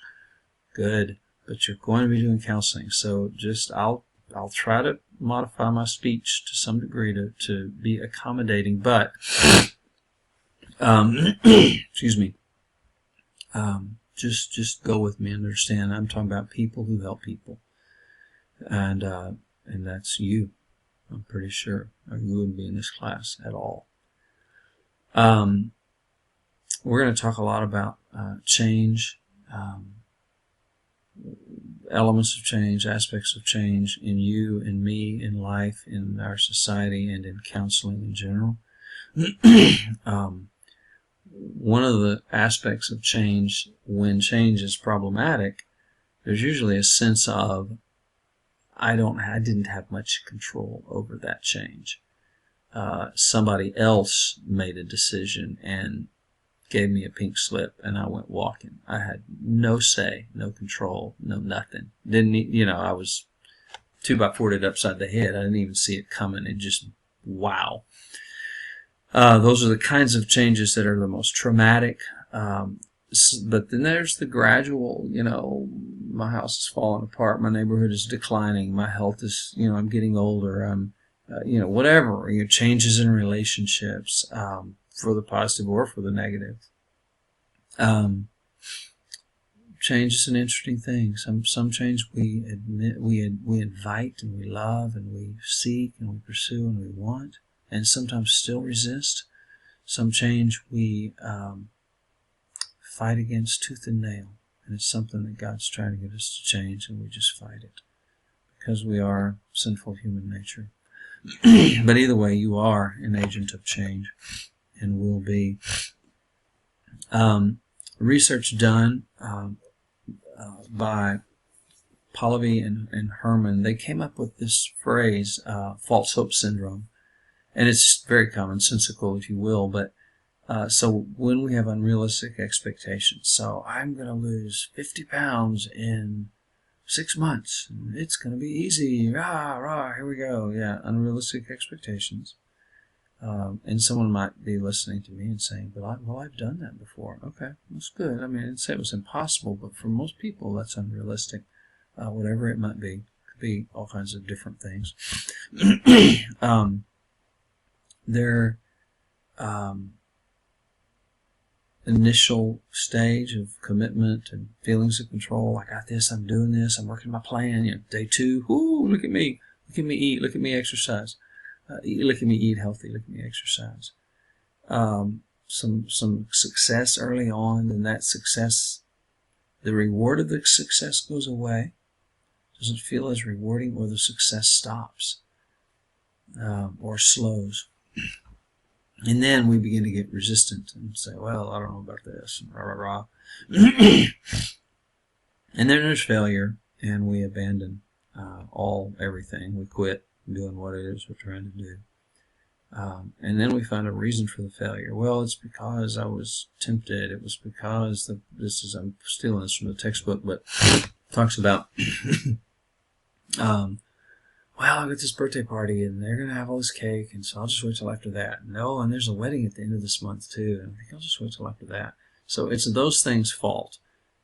Good, but you're going to be doing counseling, so I'll try to modify my speech to some degree to be accommodating, but excuse me, just go with me and understand I'm talking about people who help people, and that's you. I'm pretty sure, or you wouldn't be in this class at all. We're going to talk a lot about change, elements of change, aspects of change in you, in me, in life, in our society, and in counseling in general. One of the aspects of change, when change is problematic, there's usually a sense of I didn't have much control over that change. Somebody else made a decision and gave me a pink slip, and I went walking. I had no say, no control, no nothing. I was 2x4'd upside the head. I didn't even see it coming. It just, wow. Those are the kinds of changes that are the most traumatic. But then there's the gradual, my house is falling apart, my neighborhood is declining, my health is, I'm getting older, I'm, whatever, changes in relationships, for the positive or for the negative. Change is an interesting thing. Some change we admit, we invite and we love and we seek and we pursue and we want, and sometimes still resist. Some change we fight against tooth and nail, and it's something that God's trying to get us to change, and we just fight it because we are sinful human nature. But either way, you are an agent of change and will be. Research done by Pahlavi and Herman, they came up with this phrase, false hope syndrome, and it's very commonsensical, if you will, but so when we have unrealistic expectations, so I'm going to lose 50 pounds in 6 months, it's going to be easy, here we go, yeah, unrealistic expectations. And someone might be listening to me and saying, but I've done that before. Okay, that's good. I mean, I didn't say it was impossible, but for most people, that's unrealistic. Whatever it might be. It could be all kinds of different things. Their initial stage of commitment and feelings of control, I got this, I'm doing this, I'm working my plan. Day 2, look at me eat, look at me exercise. Look at me eat healthy, look at me exercise. Some success early on, and that success, the reward of the success goes away, doesn't feel as rewarding, or the success stops or slows. And then we begin to get resistant and say, well, I don't know about this, and rah, rah, rah. And then there's failure, and we abandon everything. We quit doing what it is we're trying to do. And then we find a reason for the failure. Well, it's because I was tempted. It was because I'm stealing this from the textbook, but it talks about, well, I got this birthday party and they're going to have all this cake, and so I'll just wait till after that. No, and there's a wedding at the end of this month too, and I think I'll just wait till after that. So it's those things' fault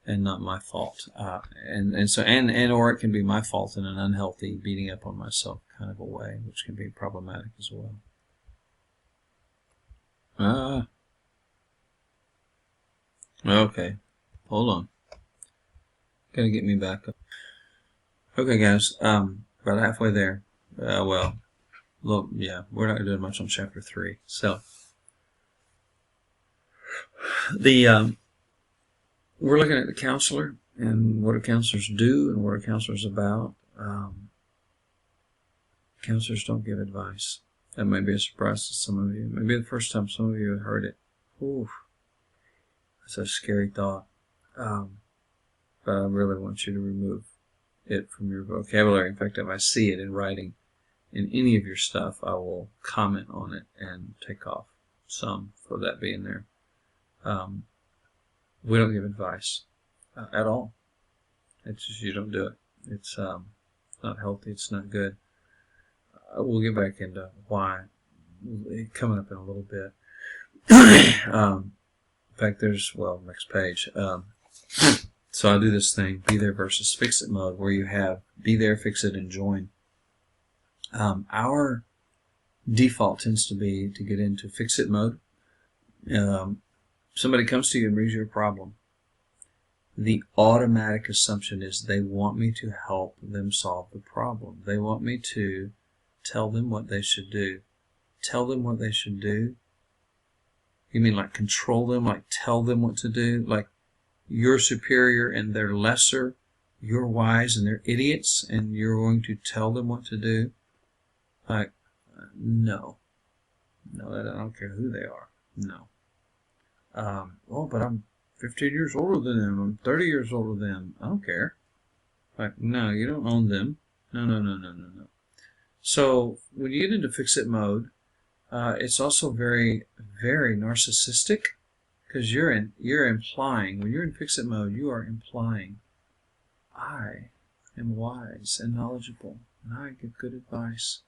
and not my fault. Or it can be my fault in an unhealthy, beating up on myself kind of a way, which can be problematic as well. Okay, hold on. Gotta get me back up. Okay, guys, about halfway there. We're not doing much on chapter 3. So, we're looking at the counselor and what do counselors do and what are counselors about. Counselors don't give advice. That may be a surprise to some of you. Maybe the first time some of you have heard it. Oof, that's a scary thought. But I really want you to remove it from your vocabulary. In fact, if I see it in writing in any of your stuff, I will comment on it and take off some for that being there. We don't give advice at all. It's just you don't do it. It's not healthy. It's not good. We'll get back into why coming up in a little bit. In fact, next page. So I do this thing, be there versus fix it mode, where you have be there, fix it, and join. Our default tends to be to get into fix it mode. Somebody comes to you and brings you a problem. The automatic assumption is they want me to help them solve the problem. They want me to Tell them what they should do. Tell them what they should do? You mean like control them, like tell them what to do? Like you're superior and they're lesser, you're wise and they're idiots, and you're going to tell them what to do? Like, no. No, I don't care who they are. No. Oh, but I'm 15 years older than them. I'm 30 years older than them. I don't care. Like, no, you don't own them. No, no, no, no, no, no. So when you get into fix-it mode, it's also very, very narcissistic, because you're implying, when you're in fix-it mode, you are implying, I am wise and knowledgable, and I give good advice.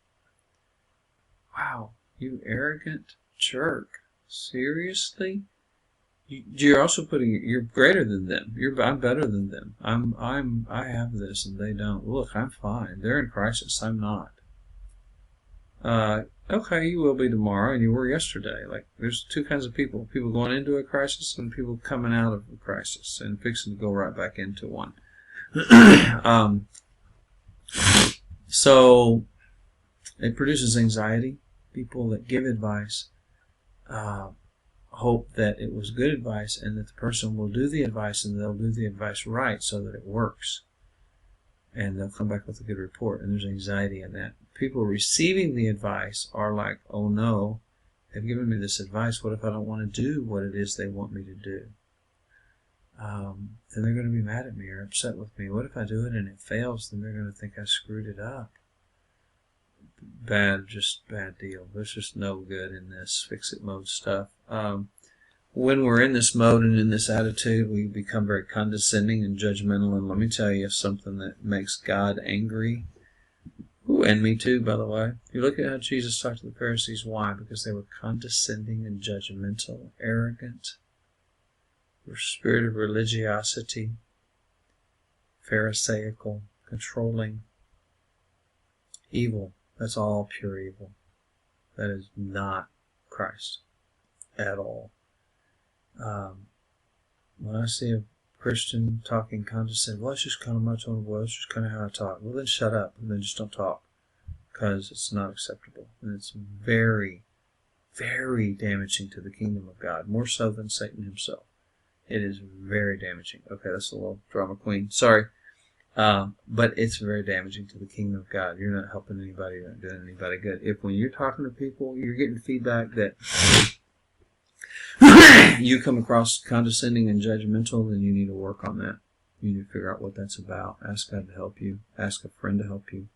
Wow, you arrogant jerk. Seriously? You're also putting, you're greater than them. I'm better than them. I have this and they don't. Look, I'm fine. They're in crisis. I'm not. Okay, you will be tomorrow, and you were yesterday. Like, there's two kinds of people. People going into a crisis and people coming out of a crisis and fixing to go right back into one. So it produces anxiety. People that give advice hope that it was good advice and that the person will do the advice and they'll do the advice right so that it works. And they'll come back with a good report, and there's anxiety in that. People receiving the advice are like, oh no, they've given me this advice. What if I don't want to do what it is they want me to do? Then they're going to be mad at me or upset with me. What if I do it and it fails? Then they're going to think I screwed it up. Just bad deal. There's just no good in this fix-it mode stuff. When we're in this mode and in this attitude, we become very condescending and judgmental. And let me tell you something that makes God angry. Ooh, and me too, by the way. You look at how Jesus talked to the Pharisees. Why? Because they were condescending and judgmental, arrogant, with a spirit of religiosity, pharisaical, controlling, evil. That's all pure evil. That is not Christ at all. When I see a Christian talking condescending, well, it's just kind of my tone of voice, it's just kind of how I talk. Well, then shut up, and then just don't talk, because it's not acceptable. And it's very, very damaging to the kingdom of God, more so than Satan himself. It is very damaging. Okay, that's a little drama queen. Sorry. But it's very damaging to the kingdom of God. You're not helping anybody, you're not doing anybody good. If when you're talking to people, you're getting feedback that you come across condescending and judgmental, then you need to work on that. You need to figure out what that's about. Ask God to help you. Ask a friend to help you.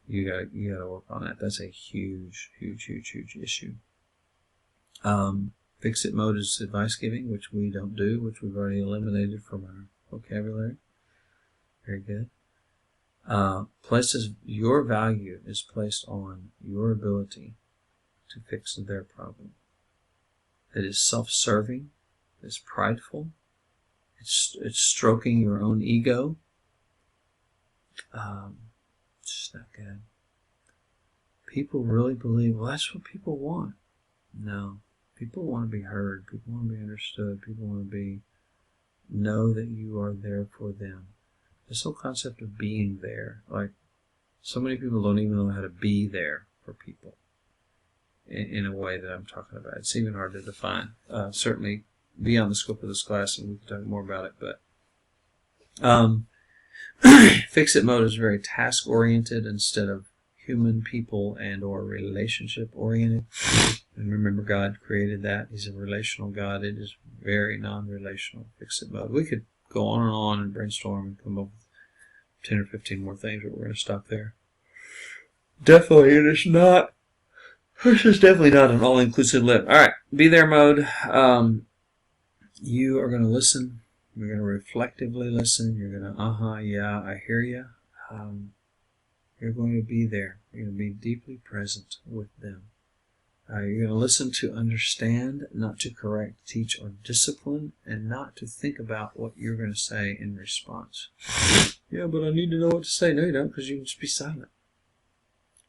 You gotta work on that. That's a huge, huge, huge, huge issue. Fix-it mode is advice giving, which we don't do, which we've already eliminated from our vocabulary. Very good. Your value is placed on your ability to fix their problem. It is self-serving. It's prideful. It's stroking your own ego. It's just not good. People really believe, well, that's what people want. No. People want to be heard. People want to be understood. People want to know that you are there for them. This whole concept of being there, like, so many people don't even know how to be there for people in a way that I'm talking about. It's even hard to define. Certainly beyond the scope of this class, and we can talk more about it, but fix-it mode is very task-oriented instead of human, people, and or relationship-oriented. And remember, God created that. He's a relational God. It is very non-relational, fix-it mode. We could go on and brainstorm and come up with 10 or 15 more things, but we're going to stop there. Definitely, this is definitely not an all-inclusive list. All right, be there mode. You are going to listen. You're going to reflectively listen. You're going to, yeah, I hear you. You're going to be there. You're going to be deeply present with them. You're going to listen to understand, not to correct, teach, or discipline, and not to think about what you're going to say in response. Yeah, but I need to know what to say. No, you don't, because you can just be silent.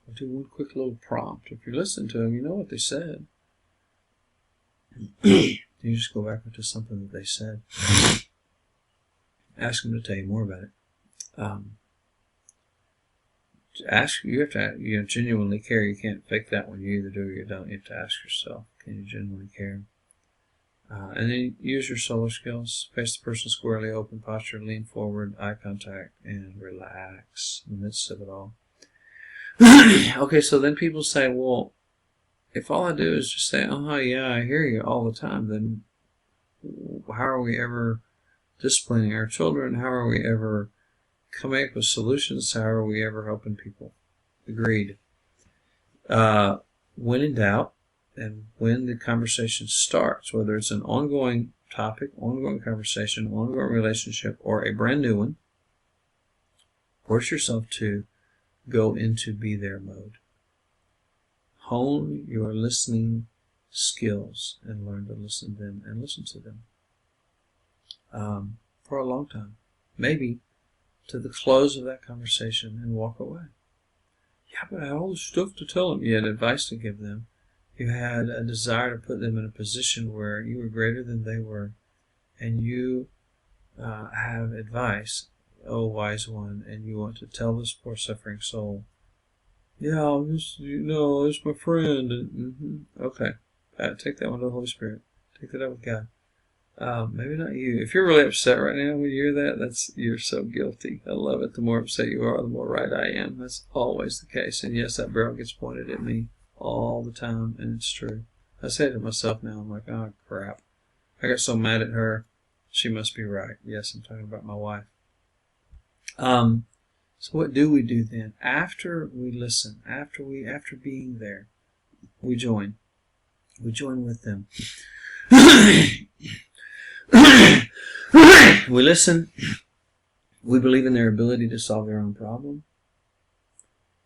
I'll do one quick little prompt. If you're listening to them, you know what they said. You just go back to something that they said. Ask them to tell you more about it. ask. You have to, genuinely care. You can't fake that one. You either do or you don't. You have to ask yourself, can you genuinely care? And then use your solar skills. Face the person squarely, open posture, lean forward, eye contact, and relax in the midst of it all. Okay, so then people say, well, if all I do is just say, oh, yeah, I hear you all the time, then how are we ever disciplining our children? How are we ever coming up with solutions? How are we ever helping people? Agreed. When in doubt, and when the conversation starts, whether it's an ongoing topic, ongoing conversation, ongoing relationship, or a brand new one, force yourself to go into be there mode. Hone your listening skills and learn to listen to them and listen to them for a long time. Maybe to the close of that conversation and walk away. Yeah, but I had all this stuff to tell them. You had advice to give them. You had a desire to put them in a position where you were greater than they were, and you have advice, oh wise one, and you want to tell this poor suffering soul, yeah, it's my friend. Okay, take that one to the Holy Spirit. Take that up with God. Maybe not you. If you're really upset right now when you hear that, you're so guilty. I love it. The more upset you are, the more right I am. That's always the case. And yes, that barrel gets pointed at me all the time, and it's true. I say it to myself now. I'm like, oh, crap. I got so mad at her. She must be right. Yes, I'm talking about my wife. So what do we do then? After we listen, after being there, we join. We join with them. We listen. We believe in their ability to solve their own problem.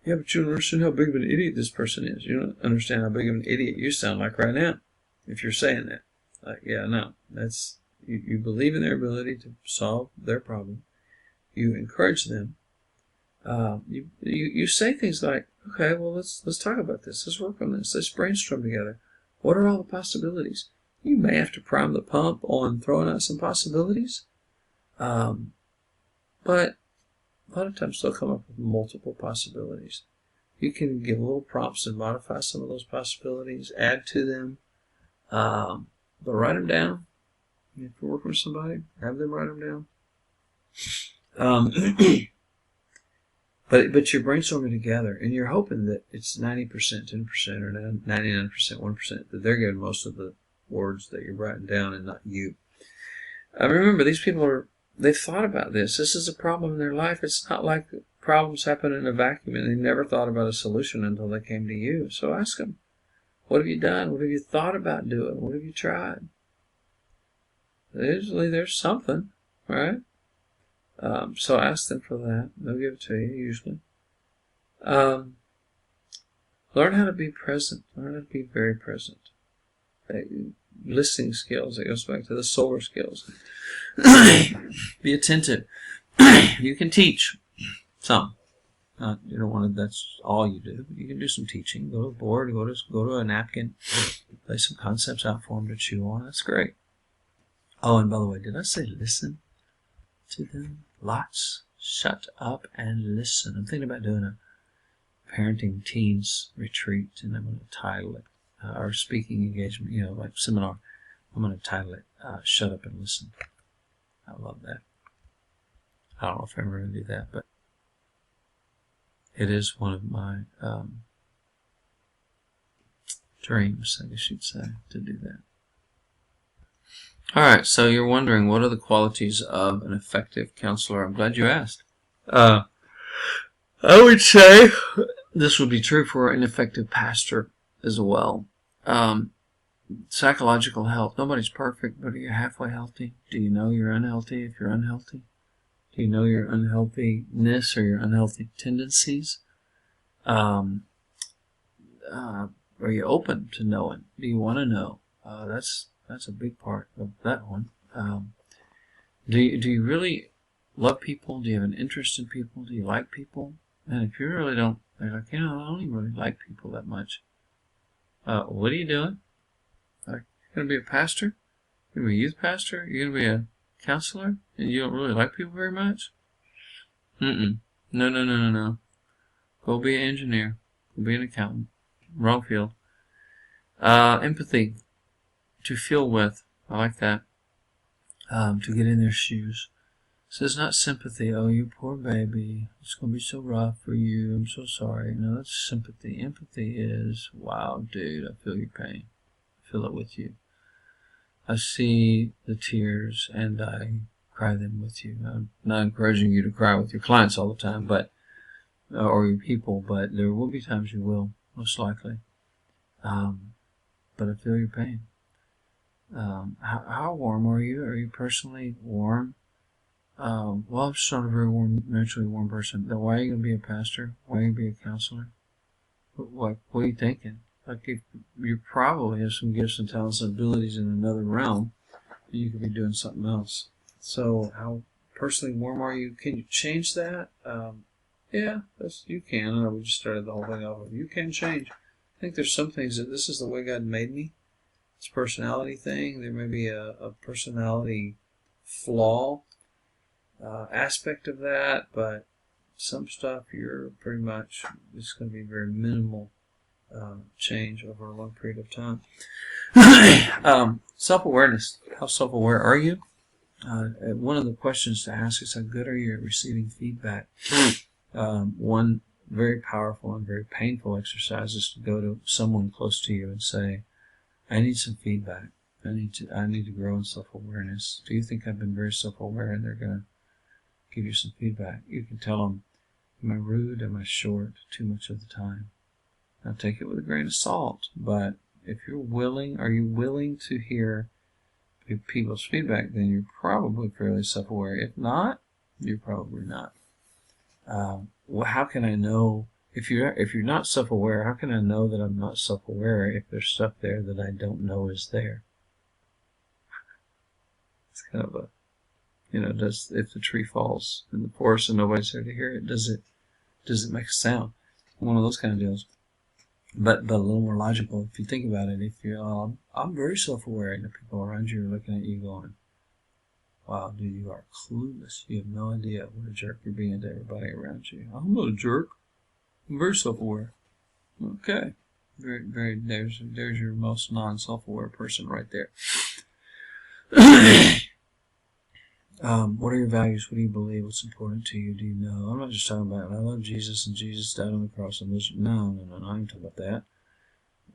Yeah, but you don't understand how big of an idiot this person is. You don't understand how big of an idiot you sound like right now if you're saying that. Like, yeah, no. That's you believe in their ability to solve their problem. You encourage them. You say things like, okay, well, let's talk about this. Let's work on this. Let's brainstorm together. What are all the possibilities? You may have to prime the pump on throwing out some possibilities, but a lot of times they'll come up with multiple possibilities. You can give little prompts and modify some of those possibilities, add to them, but write them down. If you're working with somebody, have them write them down. But you're brainstorming together, and you're hoping that it's 90%, 10%, or 99%, 1%, that they're getting most of the words that you're writing down and not you. Remember, these people they've thought about this. This is a problem in their life. It's not like problems happen in a vacuum, and they never thought about a solution until they came to you. So ask them, what have you done? What have you thought about doing? What have you tried? Usually there's something, right? So ask them for that. They'll give it to you, usually. Learn how to be present. Learn how to be very present. Listening skills. It goes back to the solar skills. Be attentive. You can teach some. You don't want to. That's all you do. But you can do some teaching. Go to a board. Go to a napkin. Lay some concepts out for them to chew on. That's great. Oh, and by the way, did I say listen to them? Lots. Shut up and listen. I'm thinking about doing a parenting teens retreat, and I'm going to title it, or speaking engagement, like seminar. I'm going to title it, Shut Up and Listen. I love that. I don't know if I'm ever going to do that, but it is one of my dreams, I guess you'd say, to do that. All right, so you're wondering, what are the qualities of an effective counselor? I'm glad you asked. I would say this would be true for an effective pastor as well. Psychological health. Nobody's perfect, but are you halfway healthy? Do you know you're unhealthy if you're unhealthy? Do you know your unhealthiness or your unhealthy tendencies? Are you open to knowing? Do you want to know? That's a big part of that one. Do you really love people? Do you have an interest in people? Do you like people? And if you really don't, they're like, I don't even really like people that much. What are you doing? Like, you're going to be a pastor? You're going to be a youth pastor? You're going to be a counselor? And you don't really like people very much? No. Go Go be an engineer. Go be an accountant. Wrong field. Empathy. To feel with. I like that. To get in their shoes. So it's not sympathy. Oh, you poor baby. It's going to be so rough for you. I'm so sorry. No, that's sympathy. Empathy is, wow, dude, I feel your pain. I feel it with you. I see the tears and I cry them with you. I'm not encouraging you to cry with your clients all the time, but or your people, but there will be times you will, most likely. But I feel your pain. How warm are you? Are you personally warm? Well, I'm just not a very warm, naturally warm person. Then why are you going to be a pastor? Why are you going to be a counselor? What are you thinking? Like, if you probably have some gifts and talents and abilities in another realm, you could be doing something else. So, how personally warm are you? Can you change that? Yeah, you can. I know we just started the whole thing off with you can change. I think there's some things that this is the way God made me. It's a personality thing. There may be a personality flaw aspect of that, but some stuff you're pretty much, it's going to be very minimal change over a long period of time. Self-awareness. How self-aware are you? One of the questions to ask is how good are you at receiving feedback? One very powerful and very painful exercise is to go to someone close to you and say, I need some feedback. I need to grow in self-awareness. Do you think I've been very self-aware? And they're going to give you some feedback. You can tell them, am I rude? Am I short? Too much of the time. Now take it with a grain of salt, but if you're willing, are you willing to hear people's feedback, then you're probably fairly self-aware. If not, you're probably not. Well, how can I know, if you're not self-aware, how can I know that I'm not self-aware if there's stuff there that I don't know is there? It's kind of a, if the tree falls in the forest and nobody's there to hear it, does it make a sound? One of those kind of deals. But a little more logical, if you think about it, if you're, I'm very self-aware, and the people around you are looking at you going, wow, dude, you are clueless. You have no idea what a jerk you're being to everybody around you. I'm not a jerk. I'm very self-aware. Okay. Very, very, there's your most non-self-aware person right there. What are your values? What do you believe? What's important to you? Do you know? I'm not just talking about, I love Jesus and Jesus died on the cross and this. No, I ain't talking about that.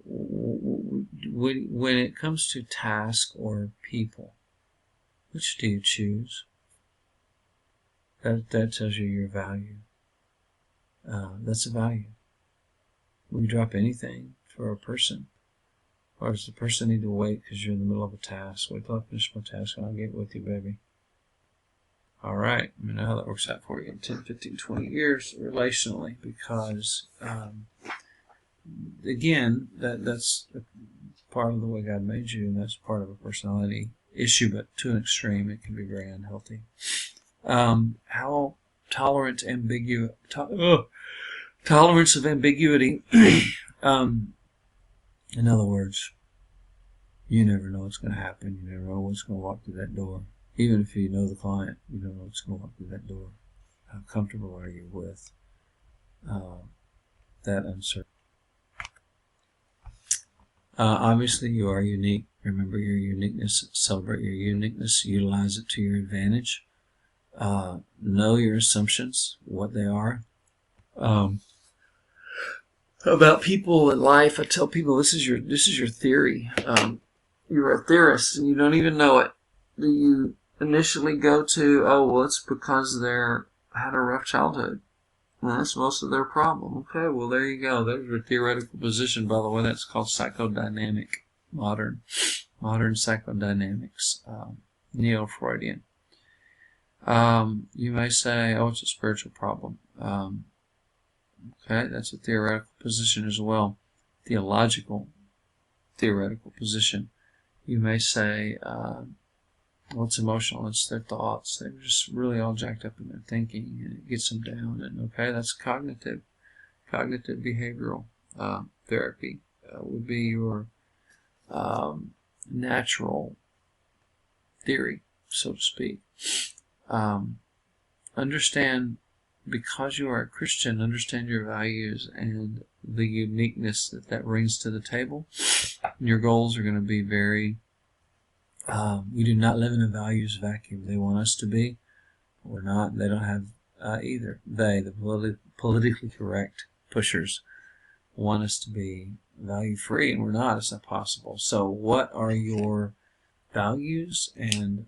When it comes to task or people, which do you choose? That tells you your value. That's a value. Will you drop anything for a person? Or does the person need to wait because you're in the middle of a task? Wait till I finish my task and I'll get with you, baby. All right. Let me know how that works out for you in 10, 15, 20 years relationally, because, again, that's part of the way God made you, and that's part of a personality issue, but to an extreme, it can be very unhealthy. How tolerant tolerance of ambiguity. In other words, you never know what's going to happen. You never know what's going to walk through that door. Even if you know the client, you don't know what's going to walk through that door. How comfortable are you with that uncertainty? Obviously, you are unique. Remember your uniqueness. Celebrate your uniqueness. Utilize it to your advantage. Know your assumptions, what they are. About people in life, I tell people this is your theory. You're a theorist and you don't even know it. Do you initially go to, oh, well, it's because they're had a rough childhood? Well, that's most of their problem. Okay, well, there you go. There's your theoretical position, by the way. That's called psychodynamic, modern psychodynamics, neo-Freudian. You may say, oh, it's a spiritual problem. Okay, that's a theoretical position as well. Theoretical position. You may say, well, it's emotional. It's their thoughts. They're just really all jacked up in their thinking, and it gets them down. And okay, that's cognitive behavioral therapy would be your natural theory, so to speak. Understand because you are a Christian, understand your values and the uniqueness that that brings to the table. Your goals are going to be very, we do not live in a values vacuum. They want us to be. We're not. They don't have either. They, the politically correct pushers, want us to be value-free, and we're not. It's not possible. So what are your values? And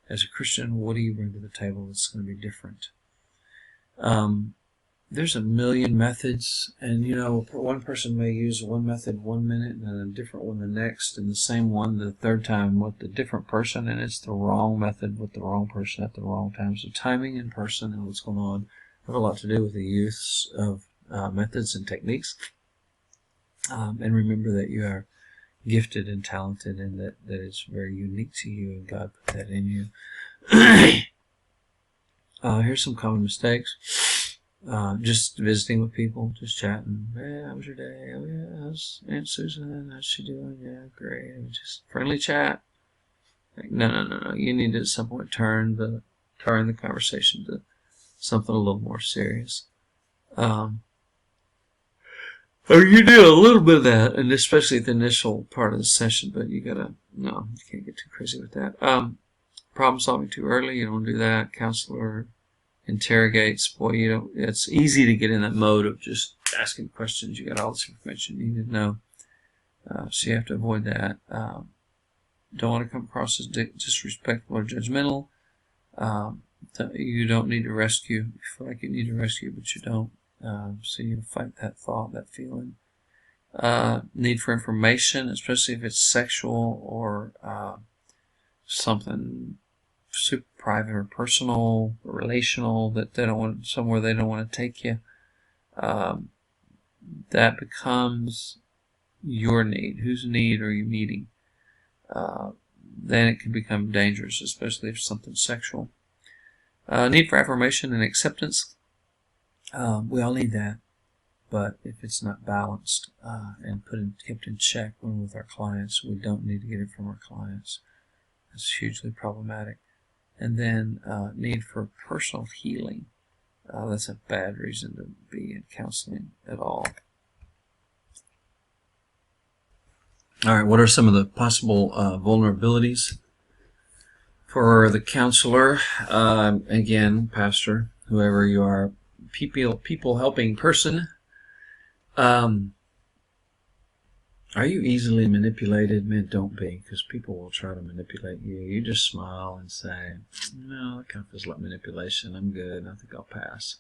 as a Christian, what do you bring to the table that's going to be different? There's a million methods, and one person may use one method 1 minute and then a different one the next, and the same one the third time with a different person, and it's the wrong method with the wrong person at the wrong time. So timing and person and what's going on have a lot to do with the use of methods and techniques. And remember that you are gifted and talented, and that it's very unique to you, and God put that in you. Here's some common mistakes. Just visiting with people, just chatting. Hey, how was your day? Oh yeah, how's Aunt Susan? How's she doing? Yeah, great. Just friendly chat. Like, no. You need to at some point turn the conversation to something a little more serious. Or you do a little bit of that, and especially at the initial part of the session, but you can't get too crazy with that. Problem solving too early, you don't do that. Counselor interrogates, it's easy to get in that mode of just asking questions. You got all this information you need to know. So you have to avoid that. Don't want to come across as disrespectful or judgmental. You don't need to rescue. You feel like you need to rescue, but you don't. So you fight that thought, that feeling. Need for information, especially if it's sexual or something super private or personal or relational that they don't want, somewhere they don't want to take you. That becomes your need. Whose need are you meeting? Then it can become dangerous, especially if it's something sexual. Need for affirmation and acceptance. We all need that, but if it's not balanced and kept in check when with our clients, we don't need to get it from our clients. It's hugely problematic. And then need for personal healing. That's a bad reason to be in counseling at all. All right, what are some of the possible vulnerabilities for the counselor? Again, pastor, whoever you are, people helping person. Are you easily manipulated? Man, don't be, because people will try to manipulate you. You just smile and say, no, that kind of feels like manipulation. I'm good. I think I'll pass.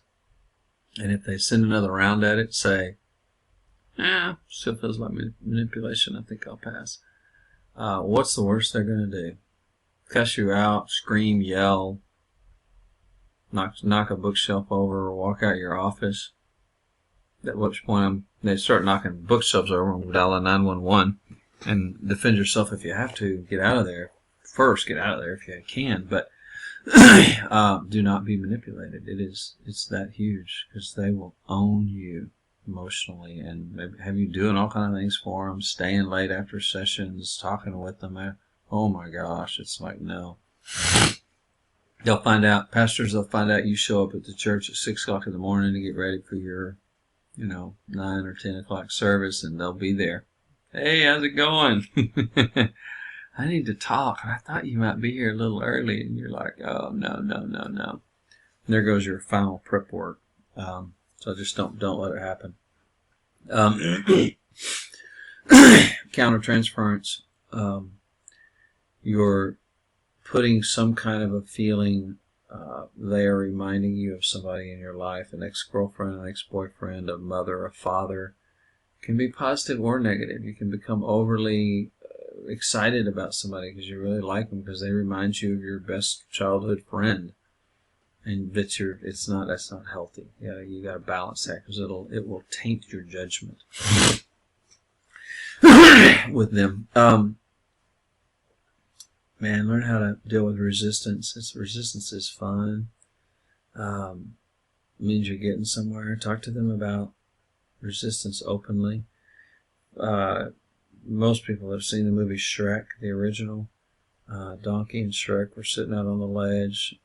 And if they send another round at it, say, still feels like manipulation. I think I'll pass. What's the worst they're going to do? Cuss you out, scream, yell, knock a bookshelf over, or walk out your office. At which point they start knocking bookshelves over and dial 911 and defend yourself if you have to. Get out of there. First, get out of there if you can, but do not be manipulated. It's that huge, because they will own you emotionally and maybe have you doing all kind of things for them, staying late after sessions, talking with them. Oh my gosh, it's like, no. They'll find out you show up at the church at 6 o'clock in the morning to get ready for your 9 or 10 o'clock service, and they'll be there. Hey, how's it going? I need to talk. I thought you might be here a little early. And you're like, oh, no. And there goes your final prep work. So just don't let it happen. Countertransference. You're putting some kind of a feeling. They are reminding you of somebody in your life, an ex-girlfriend, an ex-boyfriend, a mother, a father. It can be positive or negative. You can become overly excited about somebody because you really like them, because they remind you of your best childhood friend, and that's not healthy. You got to balance that, because it will taint your judgment with them. Man, learn how to deal with resistance. Resistance is fun. Means you're getting somewhere. Talk to them about resistance openly. Most people have seen the movie Shrek, the original. Donkey and Shrek were sitting out on the ledge.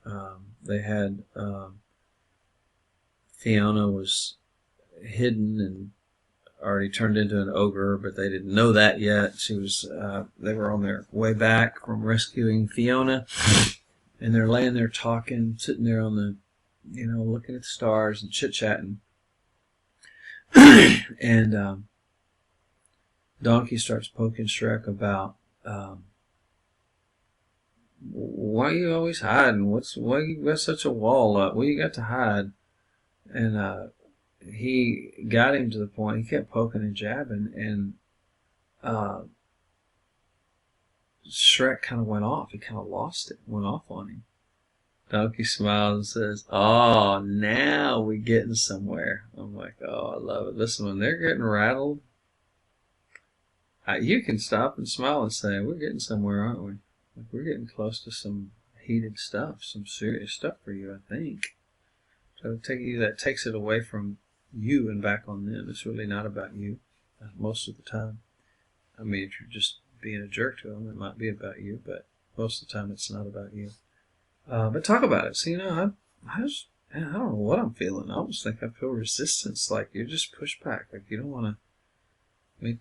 They had Fiona was hidden and already turned into an ogre, but they didn't know that yet. They were on their way back from rescuing Fiona, and they're laying there talking, sitting there on the, looking at the stars and chit-chatting. And Donkey starts poking Shrek about, why are you always hiding? Why you got such a wall up? What you got to hide? And he got him to the point. He kept poking and jabbing, and Shrek kind of went off. He kind of lost it. Went off on him. Donkey smiles and says, "Oh, now we're getting somewhere." I'm like, "Oh, I love it." Listen, when they're getting rattled, you can stop and smile and say, "We're getting somewhere, aren't we? Like, we're getting close to some heated stuff, some serious stuff for you, I think." So that takes it away from you and back on them. It's really not about you most of the time. I mean, if you're just being a jerk to them, it might be about you, but most of the time it's not about you. But talk about it. So, I don't know what I'm feeling. I almost think I feel resistance, like you're just pushed back, like you don't want to. I mean,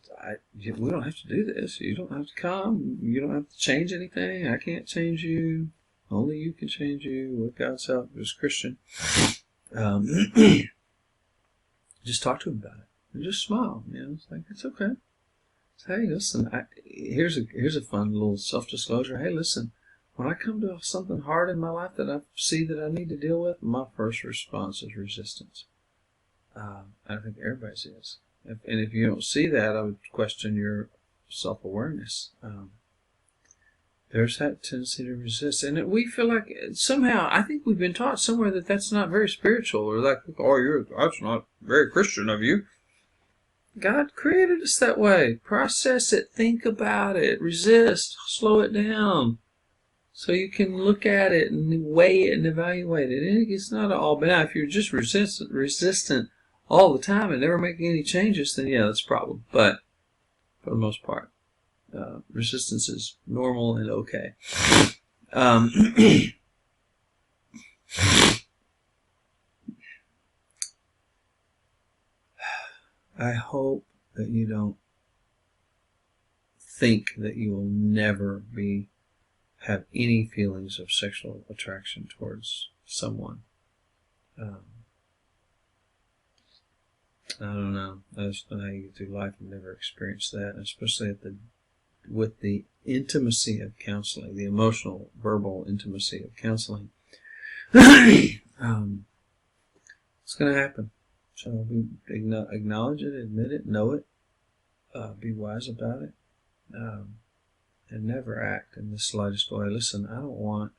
we don't have to do this. You don't have to come. You don't have to change anything. I can't change you. Only you can change you. With God's help, as Christian. Just talk to him about it and just smile. It's like, it's okay. Say, hey, listen. Here's a fun little self-disclosure. Hey, listen. When I come to something hard in my life that I see that I need to deal with, my first response is resistance. I think everybody's is. And if you don't see that, I would question your self-awareness. There's that tendency to resist. And we feel like somehow, I think we've been taught somewhere that that's not very spiritual, or like, oh, that's not very Christian of you. God created us that way. Process it, think about it, resist, slow it down, so you can look at it and weigh it and evaluate it. And it's not all bad. If you're just resistant all the time and never making any changes, then yeah, that's a problem. But for the most part, resistance is normal and okay. I hope that you don't think that you will never have any feelings of sexual attraction towards someone. I don't know. I just don't know how you get through life and never experience that, especially with the intimacy of counseling, the emotional, verbal intimacy of counseling. It's going to happen. So acknowledge it, admit it, know it, be wise about it, and never act in the slightest way. Listen, I don't want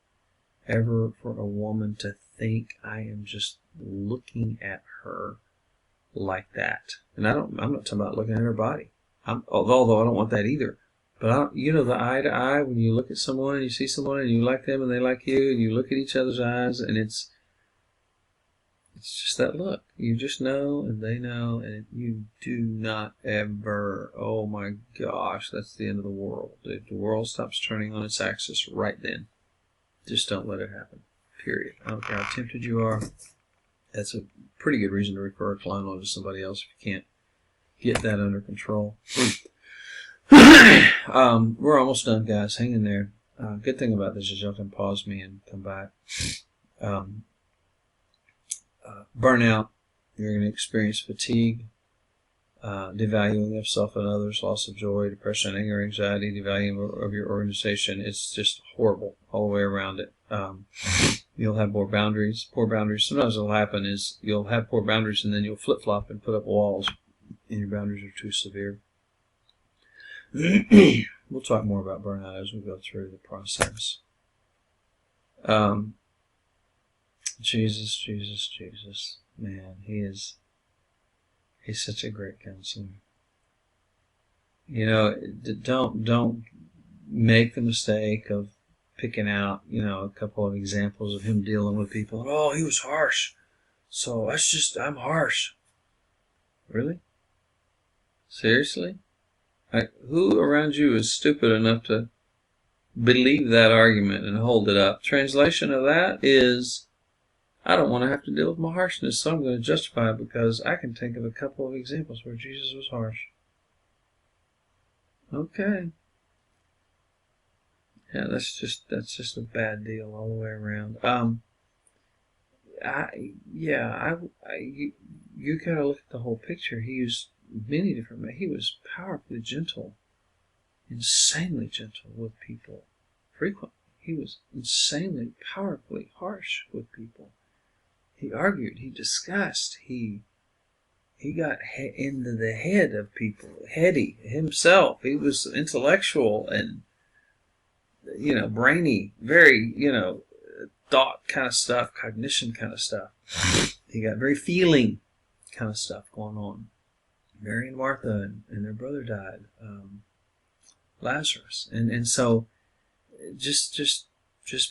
ever for a woman to think I am just looking at her like that. And I'm not talking about looking at her body. Although I don't want that either. But the eye to eye, when you look at someone and you see someone and you like them and they like you, and you look at each other's eyes, and it's just that look. You just know, and they know, and you do not ever, oh my gosh, that's the end of the world. If the world stops turning on its axis right then, just don't let it happen. Period. I don't care how tempted you are. That's a pretty good reason to refer a client to somebody else if you can't get that under control. We're almost done, guys. Hang in there. Good thing about this is y'all can pause me and come back. Burnout. You're going to experience fatigue, devaluing of self and others, loss of joy, depression, anger, anxiety, devaluing of your organization. It's just horrible all the way around it. You'll have poor boundaries. Sometimes what'll happen is you'll have poor boundaries and then you'll flip-flop and put up walls, and your boundaries are too severe. We'll talk more about burnout as we go through the process. Jesus. Man, he's such a great counselor. Don't make the mistake of picking out, a couple of examples of him dealing with people. Oh, he was harsh. So I'm harsh. Really? Seriously? Who around you is stupid enough to believe that argument and hold it up? Translation of that is, I don't want to have to deal with my harshness, so I'm going to justify it because I can think of a couple of examples where Jesus was harsh. Okay. Yeah, that's just a bad deal all the way around. You gotta look at the whole picture. He used many different. He was powerfully gentle, insanely gentle with people. Frequently, he was insanely, powerfully harsh with people. He argued. He discussed. He got into the head of people. Heady himself. He was intellectual and brainy. Very thought kind of stuff, cognition kind of stuff. He got very feeling kind of stuff going on. Mary and Martha and their brother died, Lazarus, and so just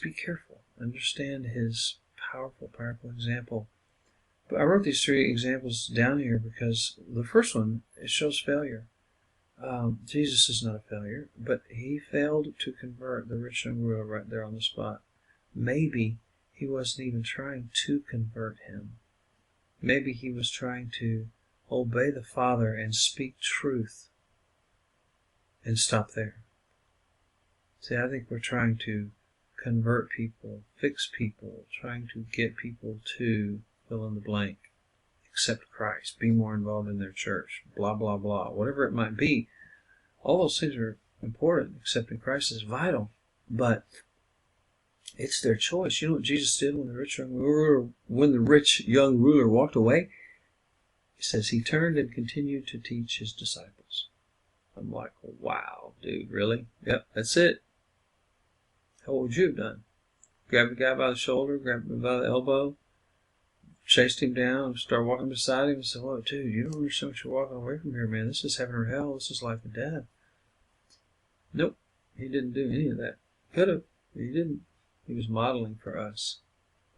be careful. Understand his powerful example. But I wrote these 3 examples down here because the first one, it shows failure. Jesus is not a failure, but he failed to convert the rich young ruler right there on the spot. Maybe he wasn't even trying to convert him. Maybe he was trying to obey the Father and speak truth and stop there. See, I think we're trying to convert people, fix people, trying to get people to fill in the blank, accept Christ, be more involved in their church, blah, blah, blah, whatever it might be. All those things are important. Accepting Christ is vital, but it's their choice. You know what Jesus did when the rich young ruler walked away? He says he turned and continued to teach his disciples. I'm like, wow, dude, really? Yep, that's it. How would you have done? Grabbed the guy by the shoulder, grabbed him by the elbow, chased him down, started walking beside him and said, whoa, dude, you don't understand what you're walking away from here, man. This is heaven or hell. This is life and death. Nope, he didn't do any of that. Could have, but he didn't. He was modeling for us.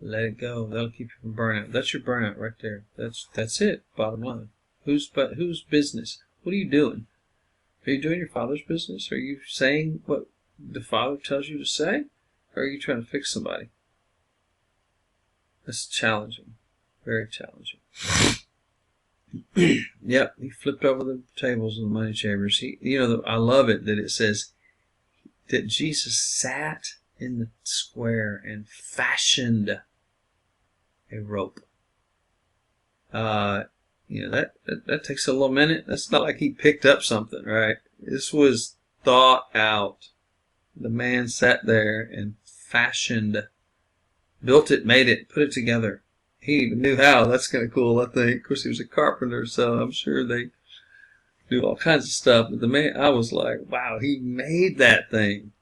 Let it go. That'll keep you from burnout. That's your burnout right there. That's it. Bottom line. Whose business? What are you doing? Are you doing your Father's business? Are you saying what the Father tells you to say? Or are you trying to fix somebody? That's challenging. Very challenging. Yep, he flipped over the tables in the money chambers. I love it that it says that Jesus sat in the square and fashioned a rope. That takes a little minute. That's not like he picked up something, right? This was thought out. The man sat there and fashioned, built it, made it, put it together. He even knew how. That's kind of cool, I think. Of course, he was a carpenter, so I'm sure they do all kinds of stuff. But the man, I was like, wow, he made that thing.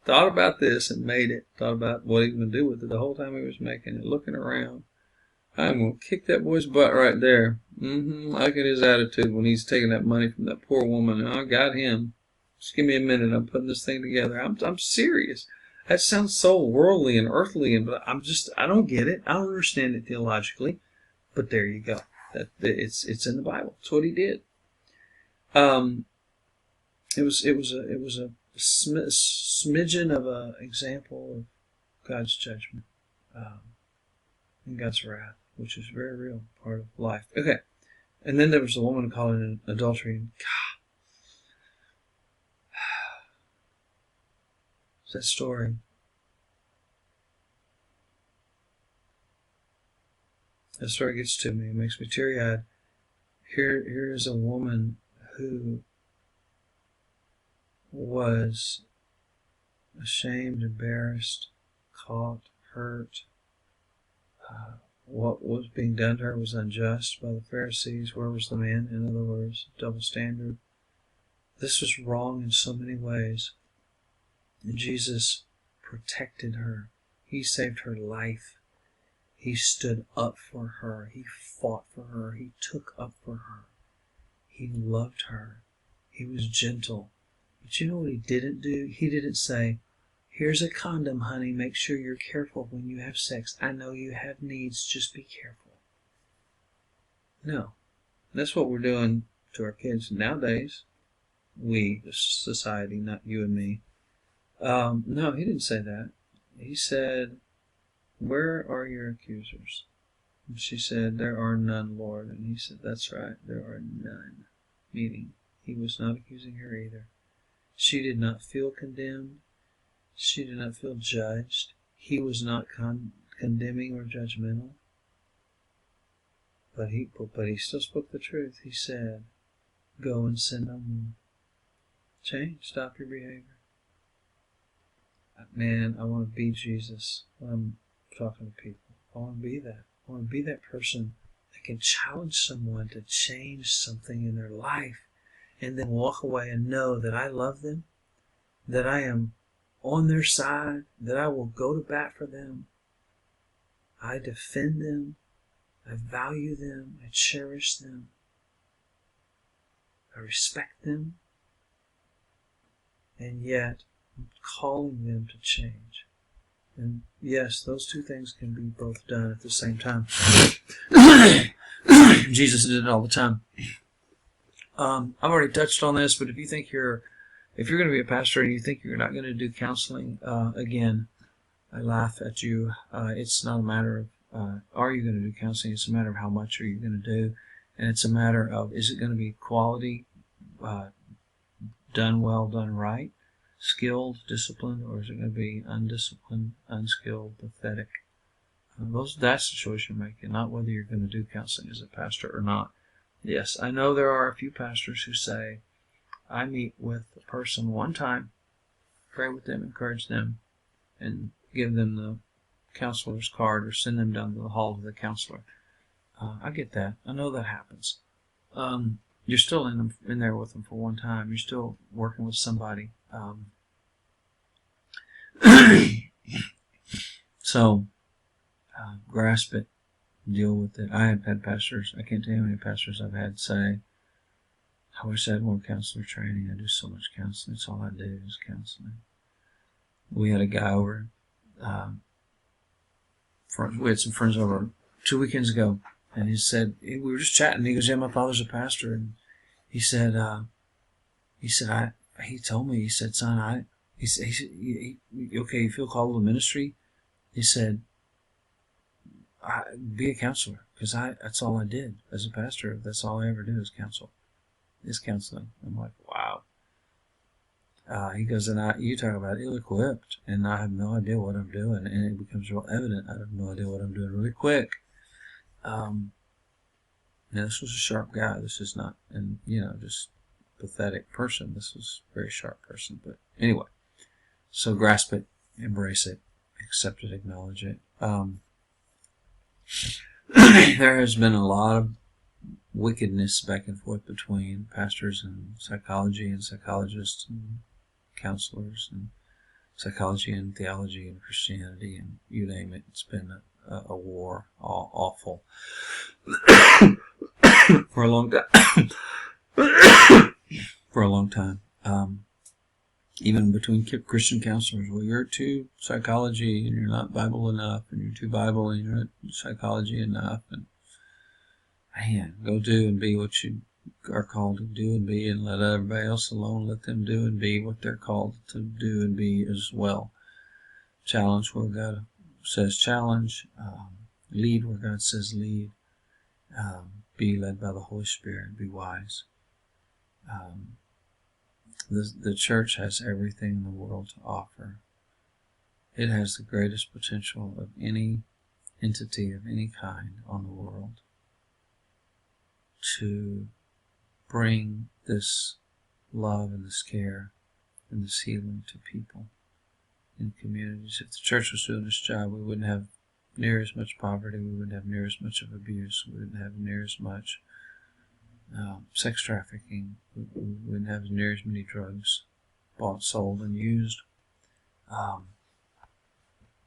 Thought about this and made it. Thought about what he was going to do with it the whole time he was making it, looking around. I'm going to kick that boy's butt right there. Look at his attitude when he's taking that money from that poor woman. I got him. Just give me a minute. I'm putting this thing together. I'm serious. That sounds so worldly and earthly, but I don't get it. I don't understand it theologically. But there you go. It's in the Bible. It's what he did. It was a smidgen of an example of God's judgment and God's wrath, which is a very real part of life. Okay, and then there was a woman caught in adultery. And that story. That story gets to me. It makes me teary-eyed. Here is a woman who was ashamed, embarrassed, caught, hurt. What was being done to her was unjust by the Pharisees. Where was the man? In other words, double standard. This was wrong in so many ways. And Jesus protected her. He saved her life. He stood up for her. He fought for her. He took up for her. He loved her. He was gentle. But you know what he didn't do? He didn't say, here's a condom, honey. Make sure you're careful when you have sex. I know you have needs. Just be careful. No. That's what we're doing to our kids nowadays. We, the society, not you and me. No, he didn't say that. He said, where are your accusers? And she said, there are none, Lord. And he said, that's right, there are none. Meaning, he was not accusing her either. She did not feel condemned. She did not feel judged. He was not condemning or judgmental. But he still spoke the truth. He said, go and sin no more. Change. Stop your behavior. Man, I want to be Jesus when I'm talking to people. I want to be that. I want to be that person that can challenge someone to change something in their life and then walk away and know that I love them, that I am on their side, that I will go to bat for them. I defend them. I value them. I cherish them. I respect them. And yet, I'm calling them to change. And yes, those two things can be both done at the same time. Jesus did it all the time. I've already touched on this, but if you're going to be a pastor and you think you're not going to do counseling, again, I laugh at you. It's not a matter of are you going to do counseling? It's a matter of how much are you going to do, and it's a matter of is it going to be quality, done well, done right, skilled, disciplined, or is it going to be undisciplined, unskilled, pathetic? That's the choice you're making, not whether you're going to do counseling as a pastor or not. Yes, I know there are a few pastors who say, I meet with a person one time, pray with them, encourage them, and give them the counselor's card or send them down to the hall to the counselor. I get that. I know that happens. You're still in there with them for one time. You're still working with somebody. So, grasp it. Deal with it. I have had pastors, I can't tell you how many pastors I've had say, I wish I had more counselor training. I do so much counseling. That's all I do is counseling. We had a guy over, we had some friends over 2 weekends ago, and he said, we were just chatting. He goes, yeah, my father's a pastor. And he said, he told me, he said, son, okay, you feel called to the ministry? He said, be a counselor, because that's all I did as a pastor. That's all I ever do is counseling. I'm like, wow. He goes, and you talk about ill-equipped, and I have no idea what I'm doing, and it becomes real evident. I have no idea what I'm doing really quick. Now, this was a sharp guy. This is not, just pathetic person. This was a very sharp person. But anyway, so grasp it, embrace it, accept it, acknowledge it. There has been a lot of wickedness back and forth between pastors and psychology and psychologists and counselors and psychology and theology and Christianity and you name it. It's been a war, awful for a long time. For a long time. Even between Christian counselors, well, you're too psychology and you're not Bible enough, and you're too Bible and you're not psychology enough, and man, go do and be what you are called to do and be, and let everybody else alone. Let them do and be what they're called to do and be as well. Challenge where God says challenge. Lead where God says lead. Be led by the Holy Spirit. Be wise. The church has everything in the world to offer. It has the greatest potential of any entity of any kind on the world to bring this love and this care and this healing to people in communities. If the church was doing its job, we wouldn't have near as much poverty, we wouldn't have near as much of abuse, we wouldn't have near as much sex trafficking, we wouldn't have near as many drugs bought, sold, and used.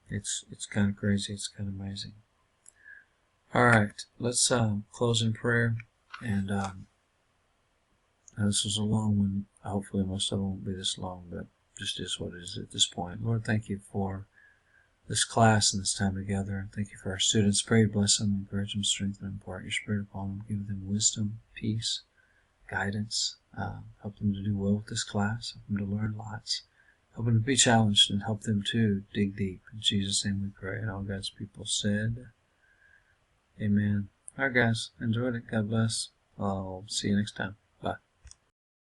It's kind of crazy, it's kind of amazing. Alright, let's close in prayer, and this was a long one. Hopefully most of it won't be this long, but just is what it is at this point. Lord, thank you for this class and this time together. Thank you for our students. Pray you bless them, encourage them, strengthen them, pour out your Spirit upon them, give them wisdom, peace, guidance. Help them to do well with this class. Help them to learn lots. Help them to be challenged and help them to dig deep. In Jesus' name we pray. And all God's people said, amen. All right, guys. Enjoyed it. God bless. I'll see you next time.